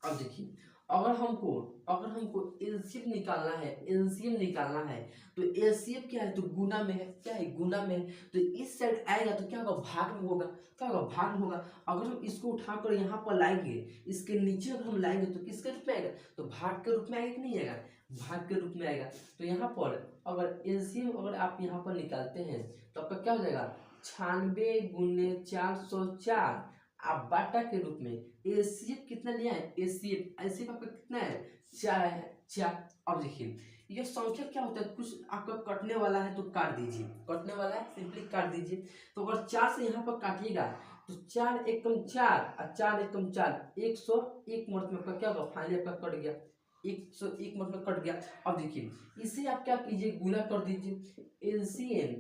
Speaker 1: अब देखिए अगर हमको एलसीएम निकालना है तो एलसीएम क्या है, तो गुना में है, क्या है, गुना में है। तो इस साइड आएगा तो क्या होगा, भाग में होगा, क्या होगा, भाग में होगा। अगर हम इसको उठाकर यहाँ पर लाएंगे, इसके नीचे अगर हम लाएंगे तो किसके रूप में आएगा, तो भाग के रूप में आएगा कि नहीं आएगा, भाग के रूप में आएगा। तो यहाँ पर अगर एलसीएम अगर आप यहाँ पर निकालते हैं तो आपका क्या हो जाएगा, 96 गुने 404 आप बाटा के रूप में एसीएफ कितना लिया है, एसीएफ आपका कितना है, 4 है, 4। अब देखिए ये संख्या क्या होता है, कुछ आपका कटने वाला है तो काट दीजिए, कटने वाला है सिंपली काट दीजिए। तो अगर 4 से यहाँ पर काटिएगा तो 4 एकम 4 और 4 एकम 4, 101 मिनट में आपका क्या होगा, फाइनली आपका कट गया, 101 मिनट में कट गया। अब देखिए इसे आप क्या कीजिए, गुना कर दीजिए, एलसीएम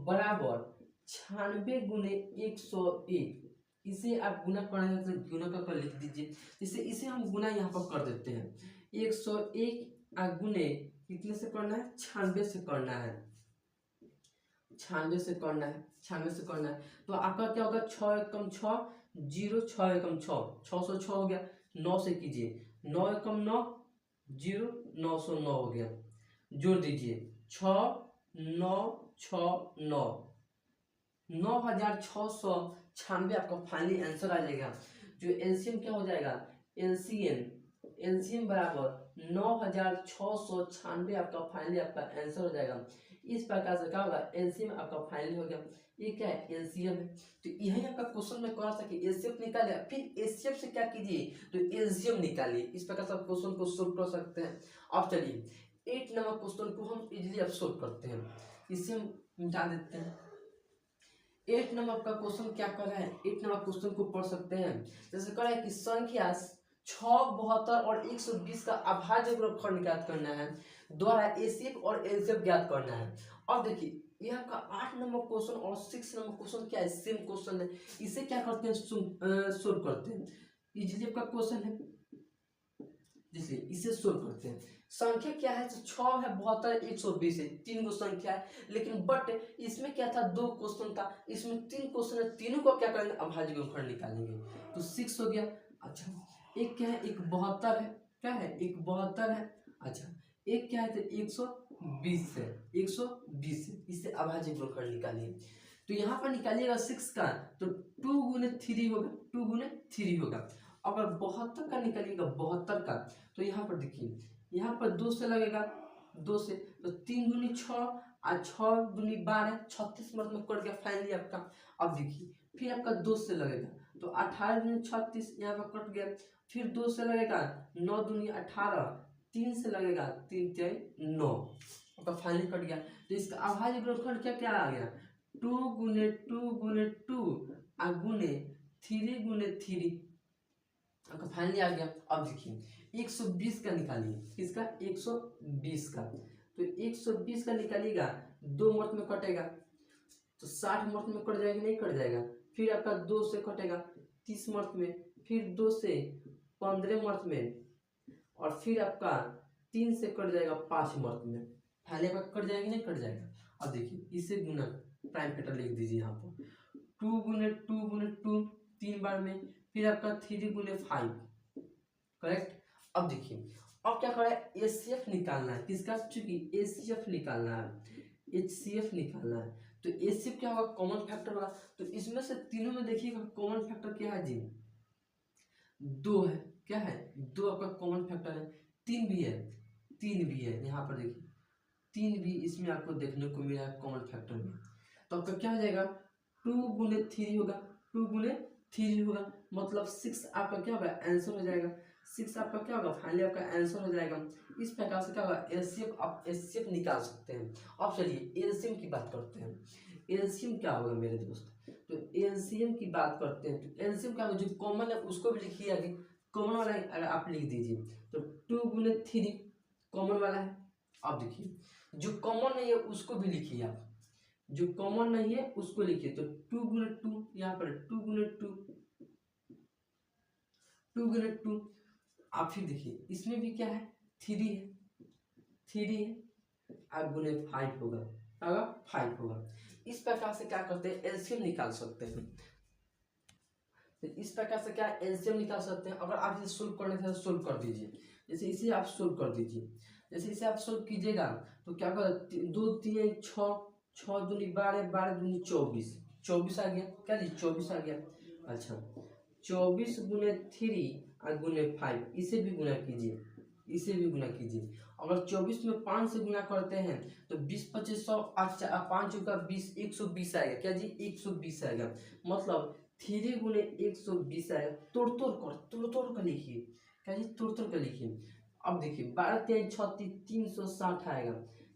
Speaker 1: बराबर 96 गुने 101, इसे आप गुना करना है तो गुना कर लिख दीजिए। जैसे इसे हम गुना यहाँ पर कर देते हैं, 101 गुने कितने से करना है, 96 से करना है, 96 से करना है, 96 से करना है। तो आपका क्या होगा, 6 एकम 6 0, 6 एकम 6, 606 हो गया। 9 से कीजिए, 9 एकम 9 0, 909 हो गया। जोड़ दीजिए 6 9 6 9, 9696 आपका फाइनली आंसर आ जाएगा। जो एलसीएम क्या हो जाएगा, एलसीएम बराबर 9696 आपका फाइनली आपका आंसर हो जाएगा। इस प्रकार से क्या होगा, एलसीएम आपका फाइनली हो गया। ये क्या है, एलसीएम है। तो यही आपका क्वेश्चन में कौन सा कि एलसीएम निकालिए, फिर एलसीएम से क्या कीजिए, तो एलसीएम निकालिए। इस प्रकार से आप क्वेश्चन को सोल्व कर सकते हैं। अब चलिए 8 नंबर क्वेश्चन को हम इजीली अब सोल्व करते हैं, इसे हम मिटा देते हैं। 8 नंबर का क्वेश्चन क्या कर रहा है, 8 नंबर क्वेश्चन को पढ़ सकते हैं। जैसे कह रहा है कि संख्या 6, 72 और 120 का अभाज्य गुणनफल ज्ञात करना है, द्वारा एसीएफ और एलसीएफ ज्ञात करना है। अब देखिए ये आपका 8 नंबर क्वेश्चन और 6 नंबर क्वेश्चन क्या है, सेम क्वेश्चन है। इसे क्या करते हैं, सोल्व करते हैं। इजीली आपका क्वेश्चन है, इसलिए इसे सोल्व करते हैं। संख्या क्या है, 6 है, 72, 120 है, 3 गो संख्या है। लेकिन बट इसमें क्या था, 2 क्वेश्चन था, इसमें 3 क्वेश्चन है, तीनों को क्या करेंगे, अभाज्य गुणनखंड निकालेंगे। तो 6 हो गया। अच्छा, एक क्या है, एक 72 है, क्या है, एक 72 है। अच्छा, एक क्या है, तो 120 है, 120 है। इससे अभाज्य गुणनखंड निकालिए। तो यहाँ पर निकालिएगा 6 का, तो 2 गुने 3 होगा, 2 गुने 3 होगा। अगर 72 का निकालिएगा, 72 का, तो यहाँ पर देखिए, यहाँ पर 2 से लगेगा, 2 से, तो 3 दूनी 6 और 6 दूनी 12, 36 मतलब कट गया फाइनली आपका। अब देखिए फिर आपका 2 से लगेगा, तो 18 दूनी 36, यहाँ पर कट गया। फिर 2 से लगेगा, 9 दूनी 18, 3 से लगेगा, 3 3 9, आपका फाइनली कट गया। तो इसका अभाज्य गुणनखंड क्या क्या आ गया, 2 गुने 2 गुने 2 और गुने 3 गुने 3, आपका फाइनली आ गया। अब देखिए 120 का निकालिए, किसका, 120 का। तो 120 का निकालिएगा, 2 मर्त में कटेगा, तो 60 मर्त में कट जाएगा, नहीं कट जाएगा। फिर आपका 2 से कटेगा 30 मर्त में, फिर 2 से 15 मर्त में, और फिर आपका 3 से कट जाएगा 5 मर्त में। फाइनली आपका कट जाएगा, नहीं कट जाएगा। अब देखिए इसे गुना, प्राइम फैक्टर लिख दीजिए यहाँ पर, 2 गुने 2 गुने 2, 3 बार में, फिर आपका 3 गुने 5, करेक्ट। अब देखिए अब क्या करें, एचसीएफ निकालना है, किसका, चूंकि एचसीएफ निकालना है, एचसीएफ निकालना है। तो एचसीएफ क्या होगा, कॉमन फैक्टर होगा। तो इसमें से तीनों में देखिएगा कॉमन फैक्टर क्या है जी, 2 है, क्या है, 2 आपका कॉमन फैक्टर है। 3 भी है, 3 भी है, यहाँ पर देखिए 3 भी इसमें आपको देखने को मिला है कॉमन फैक्टर में। तो आपका क्या हो जाएगा, 2 गुने 3 होगा, 2 गुने 3 होगा, मतलब 6 आपका क्या होगा, आंसर हो जाएगा। 6 आपका क्या होगा, फाइनली आपका आंसर हो जाएगा। इस प्रकार से क्या होगा, एलसीएम, आप एलसीएम निकाल सकते हैं। अब चलिए एलसीएम की बात करते हैं। एलसीएम क्या होगा मेरे दोस्त, तो एलसीएम की बात करते हैं। तो एलसीएम क्या होगा, जो कॉमन है उसको भी लिखिए आगे, कॉमन वाला अगर आप लिख दीजिए। तो 2 गुने 3 कॉमन वाला है। अब देखिए जो कॉमन नहीं है उसको भी लिखिए आप, जो कॉमन नहीं है उसको लिखिए। तो 2 गुने 2, यहाँ पर 2 गुने 2, 2 गुने 2। आप फिर देखिए इसमें भी क्या है, 3 है, 3 है, आप गुने 5 होगा, होगा 5 होगा। इस प्रकार से क्या करते हैं, एलसीएम निकाल सकते हैं। तो इस प्रकार से क्या एलसीएम निकाल सकते हैं। अगर आप इसे सोल्व करने थे तो सोल्व कर दीजिए, जैसे इसे आप सोल्व कर दीजिए। जैसे इसे आप सोल्व कीजिएगा तो क्या कर, 2 3 6, 6 दूनी 12, 12 दूनी 24, 24 आ गया, क्या जी 24 आ गया। अच्छा 24 गुने 3 और गुने 5, इसे भी गुना कीजिए, इसे भी गुना कीजिए। अगर 24 में 5 से गुना करते हैं तो 20 25 100, अच्छा 5 का 20, 120 आएगा, क्या जी 120 आएगा। मतलब 3 गुने 120 आएगा। तोड़ तोड़ कर लिखिए, क्या जी तोड़ तोड़ कर लिखिए। अब देखिए 12 3 36, 360 आएगा,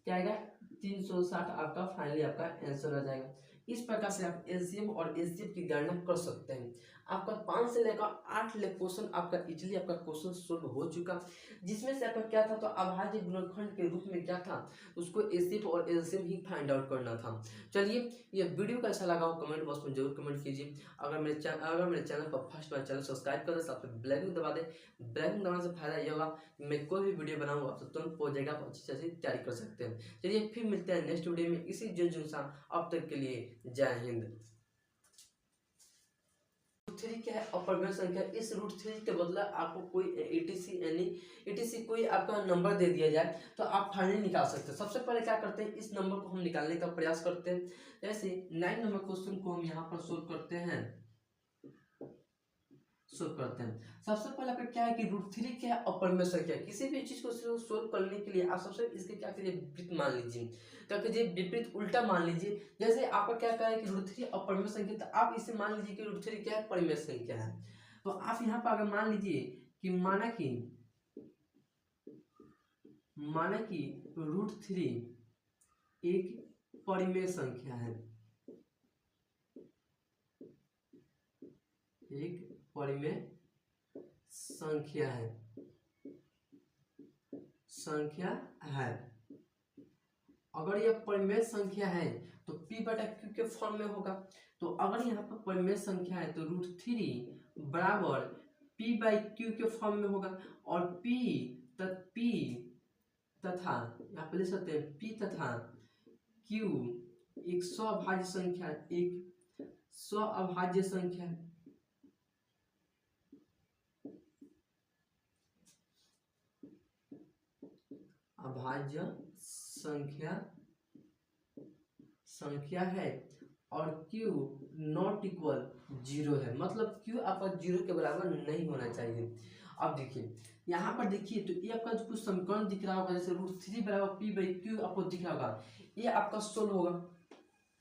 Speaker 1: क्या आएगा 360, आपका फाइनली आपका आंसर आ जाएगा। इस प्रकार से आप एलसीएम और एचसीएफ की गणना कर सकते हैं। आपका 5 से लेकर 8 ले क्वेश्चन आपका इजीली आपका क्वेश्चन सोल्व हो चुका, जिसमें से आपका क्या था, तो अभाज्य गुणनखंड के रूप में क्या था, उसको एचसीएफ और एलसीएम ही फाइंड आउट करना था। चलिए ये वीडियो कैसा लगा हो कमेंट बॉक्स में जरूर कमेंट कीजिए। अगर मेरे चैनल पर फर्स्ट बार चैनल सब्सक्राइब कर दे, साथ में बेल आइकन दबा दे। बेल आइकन दबाने से फायदा ये होगा, मैं कोई भी वीडियो बनाऊंगा तो तुरंत पहुंच जाएगा, आप अच्छी से तैयारी कर सकते हैं। चलिए फिर मिलते हैं नेक्स्ट वीडियो में इसी जो अब तक के लिए जय हिंद। 3 क्या है, अपरिमेय संख्या। इस √3 के बदला आपको कोई एटीसी कोई आपका नंबर दे दिया जाए तो आप फाइनली निकाल सकते हैं। सबसे पहले क्या करते हैं, इस नंबर को हम निकालने का प्रयास करते हैं। जैसे 9 नंबर क्वेश्चन को हम यहाँ पर सोल्व करते हैं, सबसे पहले आपका क्या है कि √3 क्या है, अपरिमेय संख्या। किसी भी चीज को सोल्व करने के लिए आप सबसे इसके क्या करिए, विपरीत मान लीजिए, क्या कीजिए, विपरीत उल्टा मान लीजिए। जैसे आपका क्या कहा है कि √3 अपरिमेय संख्या, तो आप इसे मान लीजिए कि √3 क्या है, परिमेय संख्या है। तो आप यहाँ पर अगर मान लीजिए कि माना कि √3 एक परिमेय संख्या है, एक परिमेय संख्या है, अगर यह परिमेय संख्या है तो p बटा q के फॉर्म में होगा। तो अगर यहाँ पर परिमेय संख्या है तो √3 बराबर p बाई q के फॉर्म में होगा। और p तथा यहाँ पे लिख सकते हैं p तथा q एक स्वअभाज्य संख्या है। अभाज्य संख्या है और q नॉट इक्वल 0 है, मतलब q आपका 0 के बराबर नहीं होना चाहिए। अब देखिए यहाँ पर देखिए तो ये आपका जो कुछ समीकरण दिख रहा होगा, जैसे √3 बराबर p बाई q आपको दिख रहा होगा, ये आपका सोल्व होगा।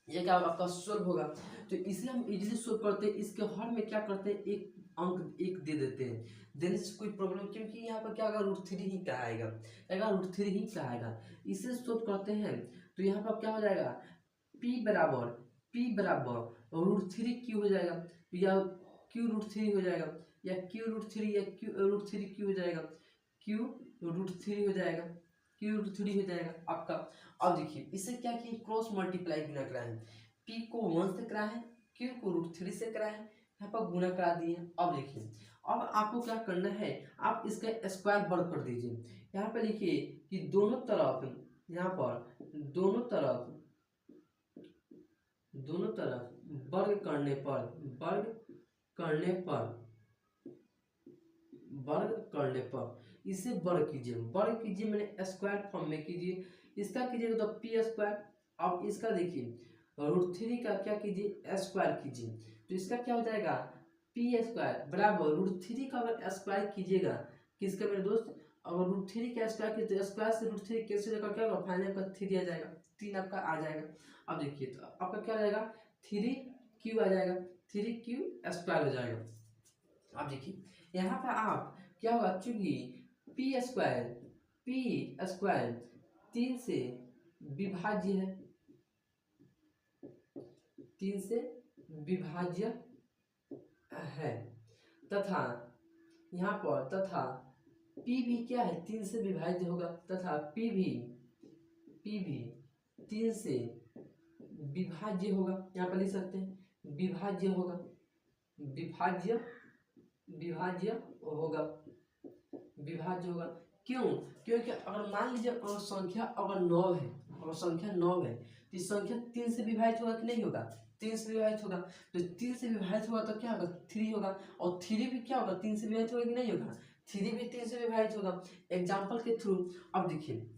Speaker 1: ये क्या आपका सोल्व होगा, तो इसे हम इजीली सोल्व करते हैं। इसके हर में क्या करते हैं, एक अंक एक दे देते हैं, देने से कोई प्रॉब्लम, क्योंकि यहाँ पर क्या होगा √3 ही कहाएगा, √3 ही कहाएगा। इसे सोल्व करते हैं तो यहाँ पर क्या हो जाएगा, p बराबर √3 q हो जाएगा, या q √3 हो जाएगा, या q √3 या q √3 q हो जाएगा, q √3 हो जाएगा, q √3 हो जाएगा आपका। अब देखिए इसे क्या किए, क्रॉस मल्टीप्लाई गुना कराए, p को 1 से कराए, q को √3 से कराए, यहाँ पर गुना करा दिए। अब देखिए अब आपको क्या करना है, आप इसका स्क्वायर वर्ग कर दीजिए। यहाँ पे लिखिए कि दोनों तरफ, यहाँ पर दोनों तरफ वर्ग करने पर इसे वर्ग कीजिए मैंने स्क्वायर फॉर्म में कीजिए। इसका कीजिएगा तो p स्क्वायर। अब इसका देखिए √3 का क्या कीजिए, स्क्वायर कीजिए, तो इसका क्या हो जाएगा, p स्क्वायर बराबर √3 का अगर स्क्वायर कीजिएगा, किसका मेरे दोस्त, अगर √3 का स्क्वायर कीजिए तो स्क्वायर से √3 कैसे जाएगा, क्या होगा, फाइनल का 3 आ जाएगा, 3 आपका आ जाएगा। अब देखिए तो आपका क्या हो जाएगा, 3q आ जाएगा, 3q स्क्वायर हो जाएगा। अब देखिए यहाँ पर आप क्या होगा, चूंकि p स्क्वायर 3 से विभाज्य है, 3 से विभाज्य है, तथा यहाँ पर p भी क्या है, 3 से विभाज्य होगा, तथा p भी 3 से विभाज्य होगा। यहाँ पर लिख सकते हैं विभाज्य होगा, विभाज्य होगा। क्यों, क्योंकि अगर मान लीजिए अगर संख्या अगर 9 है, तो इस संख्या 3 से विभाजित होगा कि नहीं होगा, 3 से विभाजित होगा, तो 3 से विभाजित होगा तो क्या होगा, 3 होगा। और 3 भी क्या होगा, 3 से विभाजित होगा कि नहीं होगा, 3 भी 3 से विभाजित होगा। एग्जाम्पल के थ्रू अब देखिए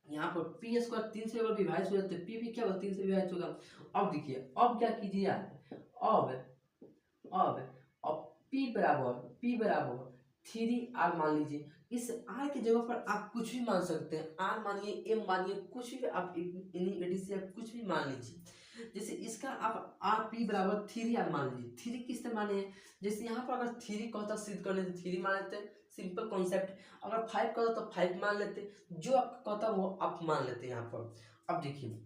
Speaker 1: यहाँ पर p स्क्वायर 3 से अगर विभाजित हो जाए तो p भी क्या होगा, 3 से विभाजित होगा। अब देखिए अब क्या कीजिए आप, अब p बराबर 3r मान लीजिए। इस r की जगह पर आप कुछ भी मान सकते हैं, r मानिए, m मानिए, कुछ भी आप से आप कुछ भी मान लीजिए। जैसे इसका आप p बराबर 3r मान लीजिए। 3 किस तरह माने, जैसे यहाँ पर अगर 3 कहता सिद्ध करने तो 3 मान लेते हैं, सिंपल कॉन्सेप्ट। अगर 5 कहता तो 5 मान लेते, जो आपका कहता वो आप मान लेते हैं यहाँ पर। अब देखिए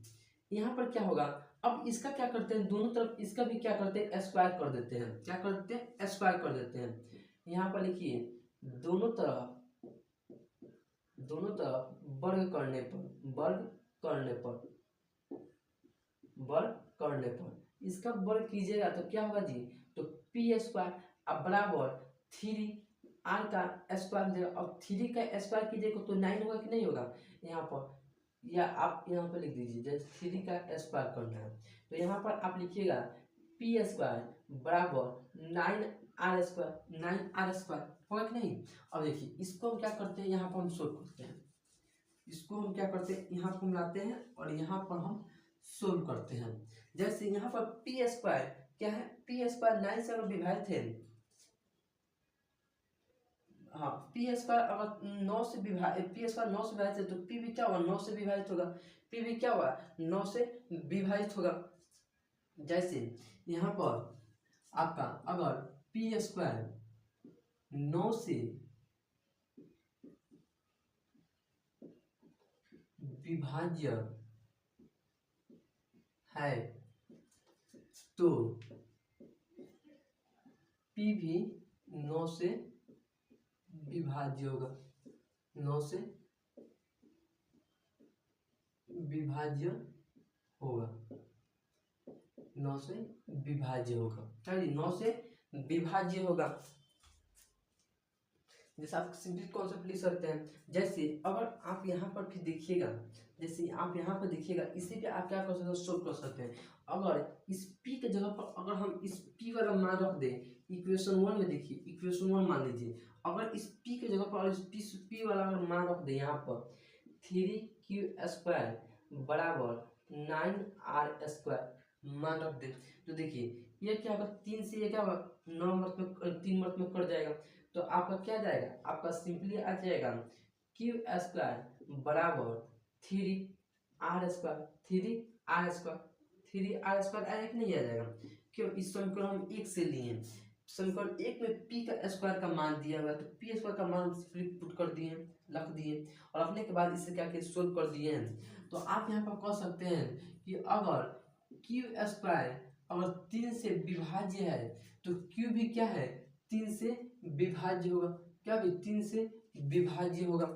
Speaker 1: यहाँ पर क्या होगा, अब इसका क्या करते हैं, दोनों तरफ इसका भी क्या करते हैं, स्क्वायर कर देते हैं। क्या करते हैं, स्क्वायर कर देते हैं। यहाँ पर लिखिए दोनों तरफ वर्ग करने पर इसका वर्ग कीजिएगा तो क्या होगा जी, तो p स्क्वायर अब बराबर 3r का स्क्वायर हो जाएगा। अब 3 का स्क्वायर कीजिएगा तो 9 होगा कि नहीं होगा, यहाँ पर, या आप यहाँ पर लिख दीजिए जैसे 3 का स्क्वायर करना है तो यहाँ पर आप लिखिएगा p स्क्वायर बराबर 9r स्क्वायर होगा कि नहीं। अब देखिए इसको हम क्या करते हैं, यहाँ पर हम सोल्व करते हैं, इसको हम क्या करते हैं, यहाँ पर हम लाते हैं और यहाँ पर हम सोल्व करते हैं। जैसे यहाँ पर p स्क्वायर क्या है, p स्क्वायर 9 से अगर विभाजित है, हाँ p स्क्वायर अगर 9 से विभाजित है तो p भी क्या होगा, 9 से विभाजित होगा, p भी क्या होगा, 9 से विभाजित होगा। जैसे यहाँ पर आपका अगर p स्क्वायर 9 से विभाज्य है तो p भी 9 से विभाज्य होगा, 9 से विभाज्य होगा, 9 से विभाज्य होगा। क्या जी 9 से विभाज्य होगा। जैसे आप सिंपल कॉन्सेप्ट लिख सकते हैं, जैसे अगर आप यहाँ पर फिर देखिएगा, जैसे आप यहाँ पर देखिएगा, इसी पे आप क्या कर सकते हैं, सोल्व कर सकते हैं। अगर इस p के जगह पर अगर हम इस p वाला मान रख दें, इक्वेशन 1 में देखिए, इक्वेशन 1 मान लीजिए, अगर इस p के जगह पर इस p वाला अगर मान रख दें यहाँ पर 3q² बराबर 9r² मान रख दें, तो देखिए ये क्या होगा, 3 से ये क्या होगा, 9 मत में 3 मत में कट जाएगा, तो आपका क्या जाएगा, आपका सिंपली आ जाएगा q² बराबर 3r², 3r² आएगा कि नहीं आ जाएगा। क्यों, इस समीकरण हम 1 से लिए, समीकरण 1 में p का स्क्वायर का मान दिया हुआ है, तो p स्क्वायर का मान सिंपली पुट कर दिए, रख दिए, और रखने के बाद इसे क्या किए, सोल्व कर दिए हैं। तो आप यहाँ पर कह सकते हैं कि अगर q² अगर 3 से विभाज्य है, तो q भी क्या है, 3 से विभाज्य होगा। क्या भी 3 से विभाज्य होगा।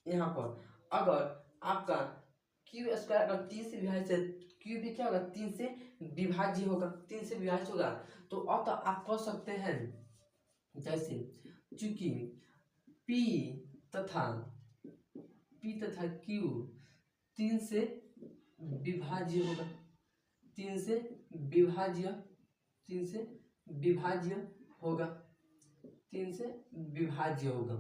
Speaker 1: यहाँ पर अगर आपका q² अगर 3 से विभाज्य है, q भी क्या होगा, 3 से विभाज्य होगा, 3 से विभाज्य होगा। तो अतः आप कह सकते हैं, जैसे चूंकि p तथा q 3 से विभाज्य होगा, 3 से विभाज्य, 3 से विभाज्य होगा, 3 से विभाज्य होगा।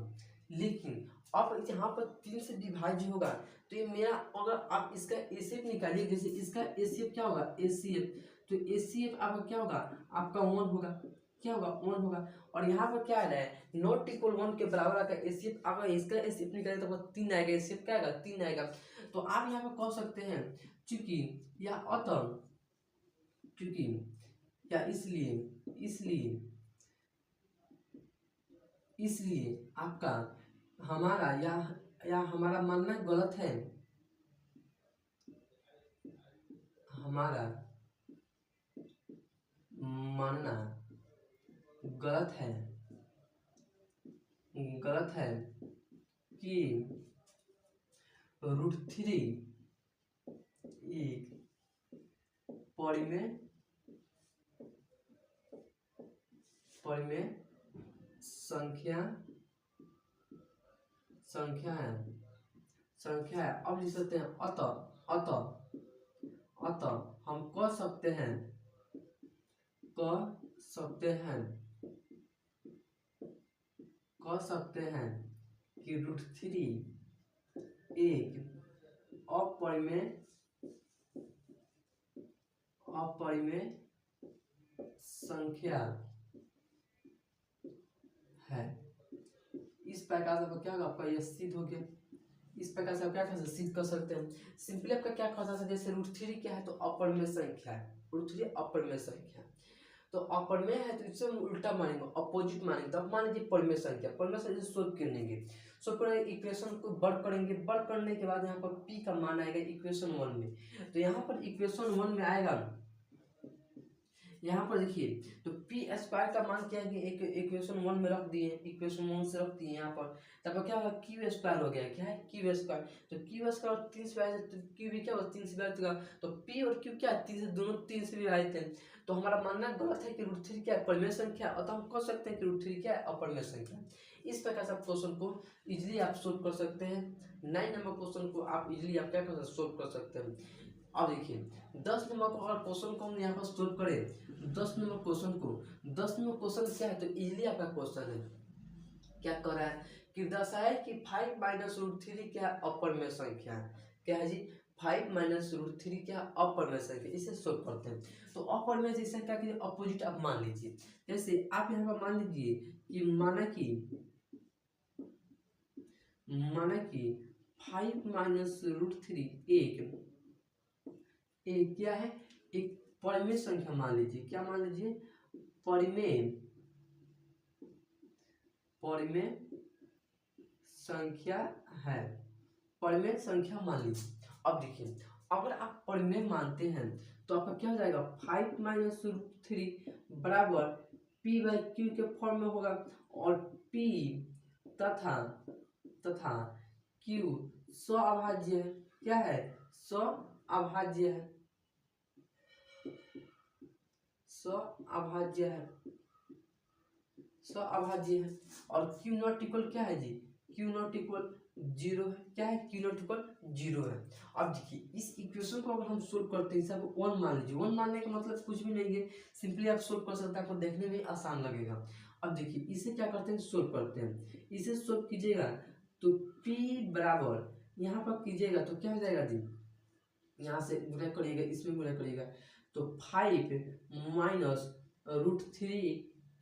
Speaker 1: लेकिन अब यहाँ पर 3 से विभाज्य होगा, तो ये मेरा, अगर आप इसका एसीएफ निकालिए, जैसे इसका एसीएफ क्या होगा, एसीएफ, तो एसीएफ आपका क्या होगा, आपका 1 होगा, क्या होगा, 1 होगा। और यहाँ पर क्या है, नॉट इक्वल 1 के बराबर आएगा एसीएफ, अगर इसका एसीएफ निकाले तो 3 आएगा, एसीएफ क्या आएगा, 3 आएगा। तो आप यहाँ पर कह सकते हैं चूंकि या अतः, चूंकि या इसलिए आपका हमारा या हमारा मानना गलत है, हमारा मानना गलत है कि √3 एक परिमेय संख्या है। अब लिख सकते हैं अतः हम कह सकते हैं कि √3 एक अपरिमेय संख्या है। इस प्रकार से क्या होगा, आपका यह सिद्ध हो गया। इस प्रकार से आप क्या कर सिद्ध कर सकते हैं, सिंपली आपका क्या कहा था, जैसे √3 क्या है, तो अपरिमेय संख्या है, √3 अपरिमेय संख्या, तो अपरिमेय है तो इससे हम उल्टा मानेंगे, अपोजिट मानेंगे। तब मान लीजिए परिमेय संख्या सोल्व करेंगे, इक्वेशन को वर्क करेंगे, वर्क करने के बाद यहाँ पर p का मान आएगा इक्वेशन 1 में, तो यहाँ पर इक्वेशन 1 में आएगा, यहाँ पर देखिए, तो p² का मान क्या है, एक इक्वेशन 1 में रख दिए, इक्वेशन 1 से रख दिए यहाँ पर, तब क्या होगा, q² हो गया, क्या है, q², तो q² 3 से विभाजित, तो q भी क्या होगा, 3 से विभाजित होगा, तो p और q क्या है, 3 से, दोनों 3 से विभाजित है। तो हमारा मानना गलत है कि √3 क्या है, परिमेय संख्या, अतः हम कह सकते हैं कि √3 क्या है, अपरिमेय संख्या। इस प्रकार से आप क्वेश्चन को इजीली आप सोल्व कर सकते हैं। 9 नंबर क्वेश्चन को आप इजीली आप क्या कर सकते हैं, सोल्व कर सकते हैं। अब देखिए 10 नंबर को अगर क्वेश्चन को हम यहाँ पर सोल्व करें, 10 नंबर क्वेश्चन क्या है, तो इजीली आपका क्वेश्चन है, क्या कर रहा है कि दर्शाए कि 5 - √3 क्या अपरिमेय संख्या है, क्या है जी, 5 - √3 क्या अपरिमेय संख्या, इसे सोल्व करते हैं। तो अपरिमेय संख्या के अपोजिट आप मान लीजिए, जैसे आप यहाँ पर मान लीजिए कि माना कि 5 - √3 एक क्या है, एक परिमेय संख्या मान लीजिए, क्या मान लीजिए, परिमेय संख्या है, परिमेय संख्या मान लीजिए। अब देखिए, अगर आप परिमेय मानते हैं तो आपका क्या हो जाएगा, 5 - √3 बराबर p/q के फॉर्म में होगा, और p तथा q स्वअभाज्य है, क्या है, स्वअभाज्य है, स्वअभाज्य है, स्वअभाज्य है। और क्यू नॉट इक्वल क्या है जी, क्यू नॉट इक्वल 0 है, क्या है, क्यू नॉट इक्वल 0 है। अब देखिए इस इक्वेशन को अगर हम सोल्व करते हैं, सब 1 मान लीजिए, 1 मानने का मतलब कुछ भी नहीं है, सिंपली आप सोल्व कर सकते हैं, आपको देखने में आसान लगेगा। अब देखिए इसे क्या करते हैं, सोल्व करते हैं, इसे सोल्व कीजिएगा तो p बराबर यहाँ पर कीजिएगा तो क्या हो जाएगा जी, यहाँ से गुणा करिएगा, इसमें गुणा करिएगा तो 5 माइनस रूट 3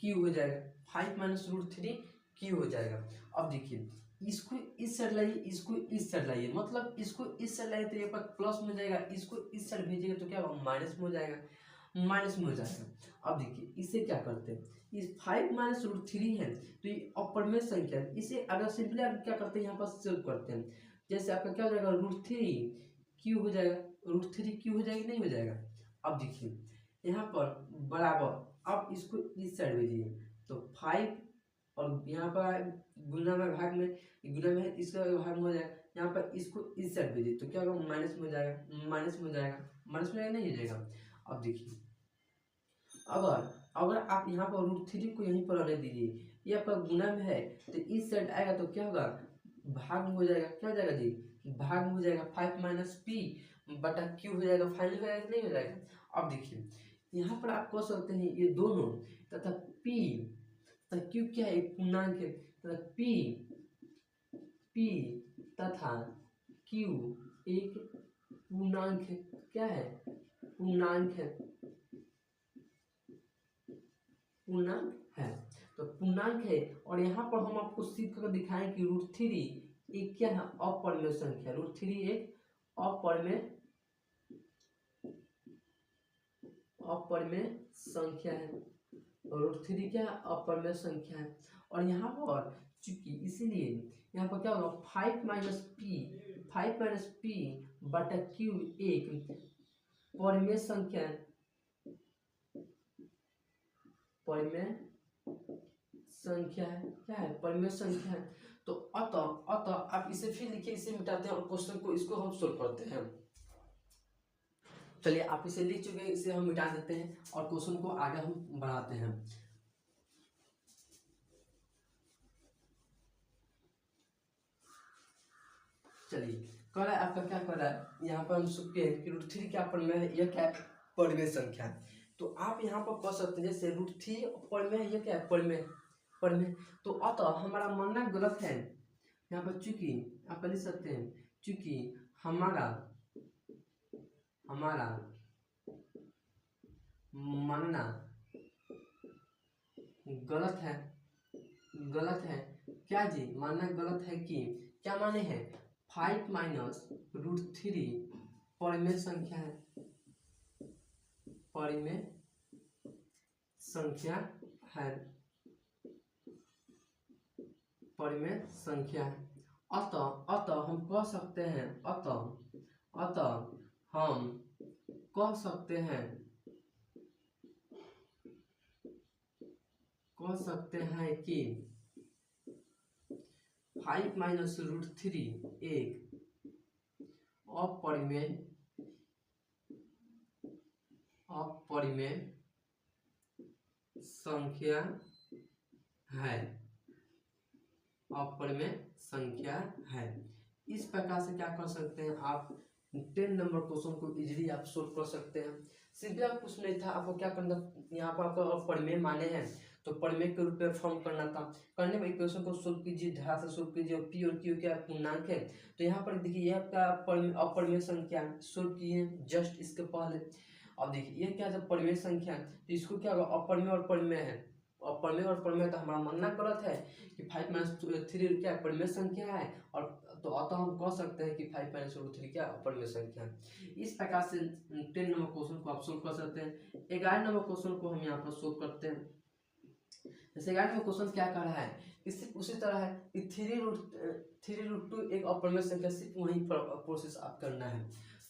Speaker 1: क्यू हो जाएगा, 5 माइनस रूट 3 क्यू हो जाएगा। अब देखिए इसको इस साइड लाइए, इसको इस साइड लाइए, मतलब इसको इस साइड लाइए तो ये पर प्लस में जाएगा, इसको इस साइड भेजिएगा तो क्या होगा, माइनस में हो जाएगा, माइनस में हो जाएगा। अब देखिए इसे क्या करते हैं, इस 5 माइनस रूट 3 है तो ये अपर में संख्या है, इसे अगर सिंपली आप क्या करते हैं, यहाँ पर सॉल्व करते हैं, जैसे आपका क्या हो जाएगा, रूट 3 क्यू हो जाएगा, रूट 3 क्यू हो जाएगा, नहीं हो जाएगा। अब देखिए यहाँ पर बराबर, अब इसको इस साइड भेजिए तो 5 और यहाँ पर गुना में भाग में, गुना में इसका भाग में हो जाएगा, यहाँ पर इसको इस साइड भेजिए तो क्या होगा, माइनस में हो जाएगा, माइनस में हो जाएगा, माइनस में नहीं हो जाएगा। अब देखिए अगर अगर आप यहाँ पर रूट 3 को यहीं पर रहने दीजिए, ये आपका गुना में है तो इस साइड आएगा तो क्या होगा, भाग में हो जाएगा, क्या हो जाएगा जी, भाग में हो जाएगा, 5 माइनस पी बटा क्यू हो जाएगा, फाइनल हो जाएगा कि नहीं हो जाएगा। अब देखिए यहाँ पर आप कह सकते हैं ये दोनों तथा पी तथा क्यू क्या है, एक पूर्णांक है, तथा पी तथा क्यू एक पूर्णांक है, क्या है, पूर्णांक है, पूर्णांक है, तो पूर्णांक है। और यहाँ पर हम आपको सीख कर दिखाएं कि रूट 3 एक क्या है, अपरिमेय संख्या, रूट 3 एक अपरिमेय संख्या है, रूट 3 क्या है, अपरिमेय संख्या है। और यहाँ पर चूंकि इसीलिए यहाँ पर क्या होगा, 5 माइनस पी बटा क्यू एक परिमेय संख्या है, परिमेय संख्या है, क्या है, परिमेय संख्या है। तो अतः अतः आप इसे फिर लिखिए, इसे मिटाते हैं और क्वेश्चन को इसको हम सोल्व करते हैं। चलिए आप इसे लिख चुके हैं, इसे हम मिटा देते हैं और क्वेश्चन को आगे हम बढ़ाते हैं। चलिए कह रहा है आपका, क्या कर रहा है, यहाँ पर हम सुनते हैं कि रूट 3 क्या परिमेय है, यह क्या है, परिमेय संख्या है। तो आप यहाँ पर कह सकते हैं जैसे रूट 3 परिमेय है, यह क्या है, परिमेय, परिमेय। तो अतः हमारा मानना गलत है, यहाँ पर चूंकि आप लिख सकते हैं, चूंकि हमारा मानना गलत है, गलत है, क्या जी, मानना गलत है कि क्या माने हैं, 5 माइनस रूट 3 परिमेय संख्या है, परिमेय संख्या है, परिमेय संख्या है। अतः अतः हम कह सकते हैं, अतः हम कह सकते हैं, कि 5 माइनस रूट 3 एक अपरिमेय संख्या है, अपरिमेय संख्या है। इस प्रकार से क्या कर सकते हैं आप, 10 नंबर क्वेश्चन को इजीली आप सोल्व कर सकते हैं। सिंपली आप कुछ नहीं था, आपको क्या करना, यहाँ पर आपको परिमेय माने हैं तो परिमेय के रूप में फॉर्म करना था, करने में इक्वेशन को सोल्व कीजिए, ध्यान से सोल्व कीजिए। पी और क्यू क्या पूर्णांक है, तो यहाँ पर देखिए यह आपका अपरिमेय संख्या सोल्व किए जस्ट इसके पहले। अब देखिए यह क्या है, परिमेय संख्या, तो इसको क्या होगा, अपरिमेय और परिमेय है, अपरिमेय और परिमेय, तो हमारा मानना गलत है कि 5 माइनस 3 क्या परिमेय संख्या है, और तो अतः हम कह सकते हैं कि 5 माइनस रूट 3 क्या अपरिमेय संख्या है। इस प्रकार से 10 नंबर क्वेश्चन को आप सोल्व कर सकते हैं। 11 नंबर क्वेश्चन को हम यहाँ पर सोल्व करते हैं। जैसे 11 नंबर क्वेश्चन क्या कर रहा है, सिर्फ उसी तरह है कि 3√2 एक अपरिमेय संख्या, सिर्फ वही प्रोसेस आप करना है।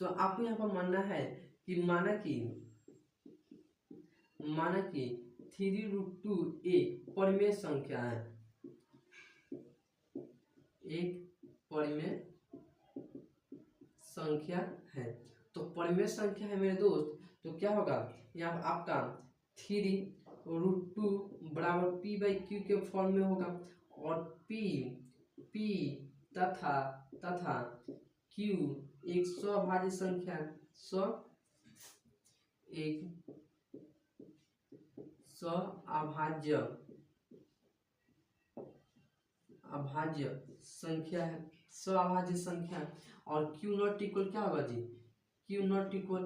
Speaker 1: तो आपको यहाँ पर मानना है कि माना कि 3√2 एक परिमेय संख्या है, एक परिमेय संख्या है। तो परिमेय संख्या है मेरे दोस्त, तो क्या होगा यहाँ आपका 3√2 बराबर P/Q के फॉर्म में होगा। और P तथा Q एक सभाज्य संख्या है, अभाज्य संख्या है, अभाज्य संख्या। और Q नॉट इक्वल क्या होगा जी, Q नॉट इक्वल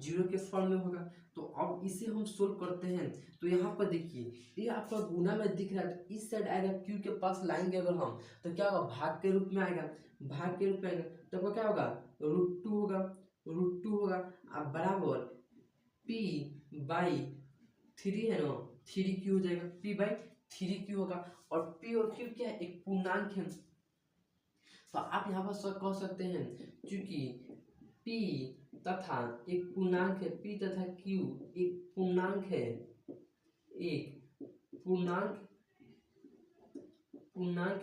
Speaker 1: 0 के फॉर्म में होगा। तो अब इसे हम सोल्व करते हैं। तो यहाँ पर देखिए ये आपका गुना में दिख रहा है, तो इस साइड आएगा Q के पास लाएंगे अगर हम, तो क्या होगा भाग के रूप में आएगा, भाग के रूप में आएगा। तो क्या होगा √2 होगा, √2 होगा। अब बराबर P/3 है ना, 3Q हो जाएगा, P/3Q होगा। और P और Q क्या है, एक पूर्णांक है। तो आप यहाँ पर कह सकते हैं क्योंकि P तथा एक पूर्णांक है, P तथा Q एक पूर्णांक है, एक पूर्णांक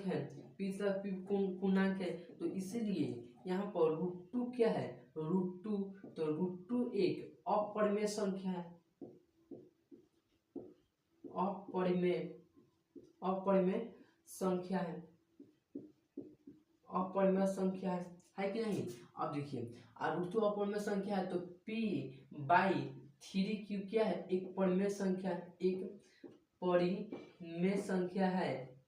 Speaker 1: है, P तथा P पूर्णांक है। तो इसीलिए यहाँ पर √2 क्या है, √2, तो √2 एक अपरिमेय संख्या है, अपरिमेय संख्या है, अपरिमेय संख्या है कि नहीं। अब देखिए √2 अपरिमेय संख्या है, तो P/3Q क्या है, एक परिमेय संख्या है, एक परिमेय संख्या है,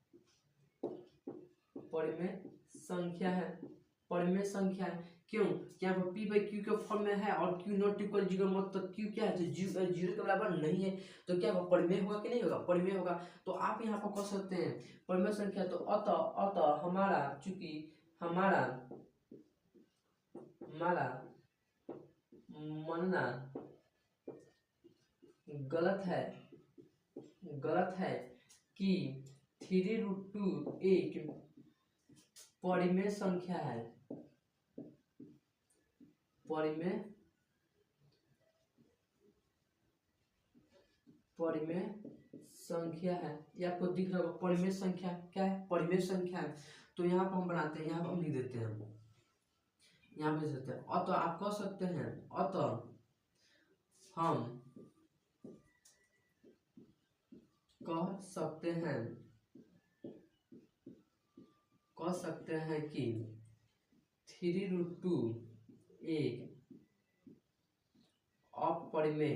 Speaker 1: परिमेय संख्या है, परिमेय संख्या है। क्यों, यहाँ पर P/Q के फॉर्म में है और Q नॉट इक्वल 0 मतलब Q क्या है, 0 के बराबर नहीं है। तो क्या होगा परिमेय होगा कि नहीं होगा, परिमेय होगा। तो आप यहाँ पर कह सकते हैं परिमेय संख्या। तो अतः हमारा चूंकि हमारा मानना गलत है कि 3√2 एक परिमेय संख्या है, परिमेय संख्या है। ये आपको दिख रहा होगा परिमेय संख्या क्या है, परिमेय संख्या है। तो यहाँ पर हम बनाते हैं, यहाँ पर हम लिख देते हैं, यहाँ पे सकते हैं। अतः आप कह सकते हैं, अतः हम कह सकते हैं कि 3√2 एक अपरिमेय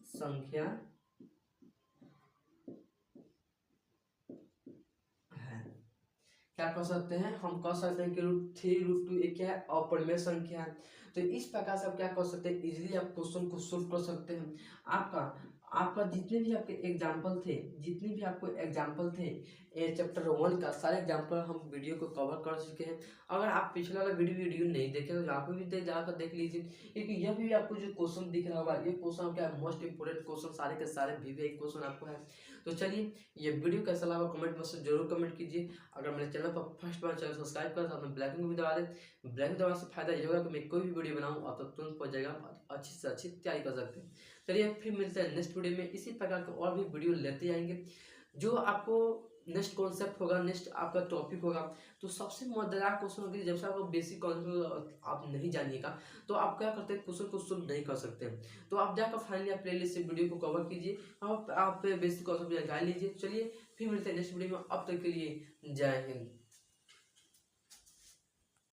Speaker 1: संख्या है। क्या कह सकते हैं, हम कह सकते हैं कि 3√2 एक क्या है, अपरिमेय संख्या है। तो इस प्रकार से आप क्या कर सकते हैं, इजीली आप क्वेश्चन को सोल्व कर सकते हैं। आपका जितने भी आपके एग्जाम्पल थे चैप्टर 1 का, सारे एग्जाम्पल हम वीडियो को कवर कर चुके हैं। अगर आप पिछला वाला वीडियो नहीं देखे तो यहाँ पे भी जाकर देख लीजिए, क्योंकि यह भी आपको जो क्वेश्चन दिख रहा होगा, ये क्वेश्चन क्या है, मोस्ट इंपोर्टेंट क्वेश्चन सारे के सारे VVI क्वेश्चन आपको है। तो चलिए ये वीडियो कैसा लगा कमेंट में से जरूर कमेंट कीजिए। अगर मेरे चैनल पर फर्स्ट बार चैनल सब्सक्राइब कर साथ में ब्लैक भी दबा दें। ब्लैक दबाने से फायदा ये होगा कि मैं कोई भी वीडियो बनाऊँ आप तक तुरंत पहुंच जाएगा, अच्छी से अच्छी तैयारी कर सकते हैं। चलिए फिर मिलते हैं नेक्स्ट वीडियो में, इसी प्रकार के और भी वीडियो लेते आएंगे। जो आपको नेक्स्ट कॉन्सेप्ट होगा, नेक्स्ट आपका टॉपिक होगा, तो सबसे मजेदार क्वेश्चन होगी। जब से आपको बेसिक कॉन्सेप्ट आप नहीं जानिएगा तो आप क्या करते हैं, क्वेश्चन को सोल्व नहीं कर सकते। तो आप जाकर फाइनली आप प्लेलिस्ट से वीडियो को कवर कीजिए, आप बेसिक कॉन्सेप्ट जान लीजिए। चलिए फिर मिलते हैं नेक्स्ट वीडियो में, अब तक के लिए जय हिंद।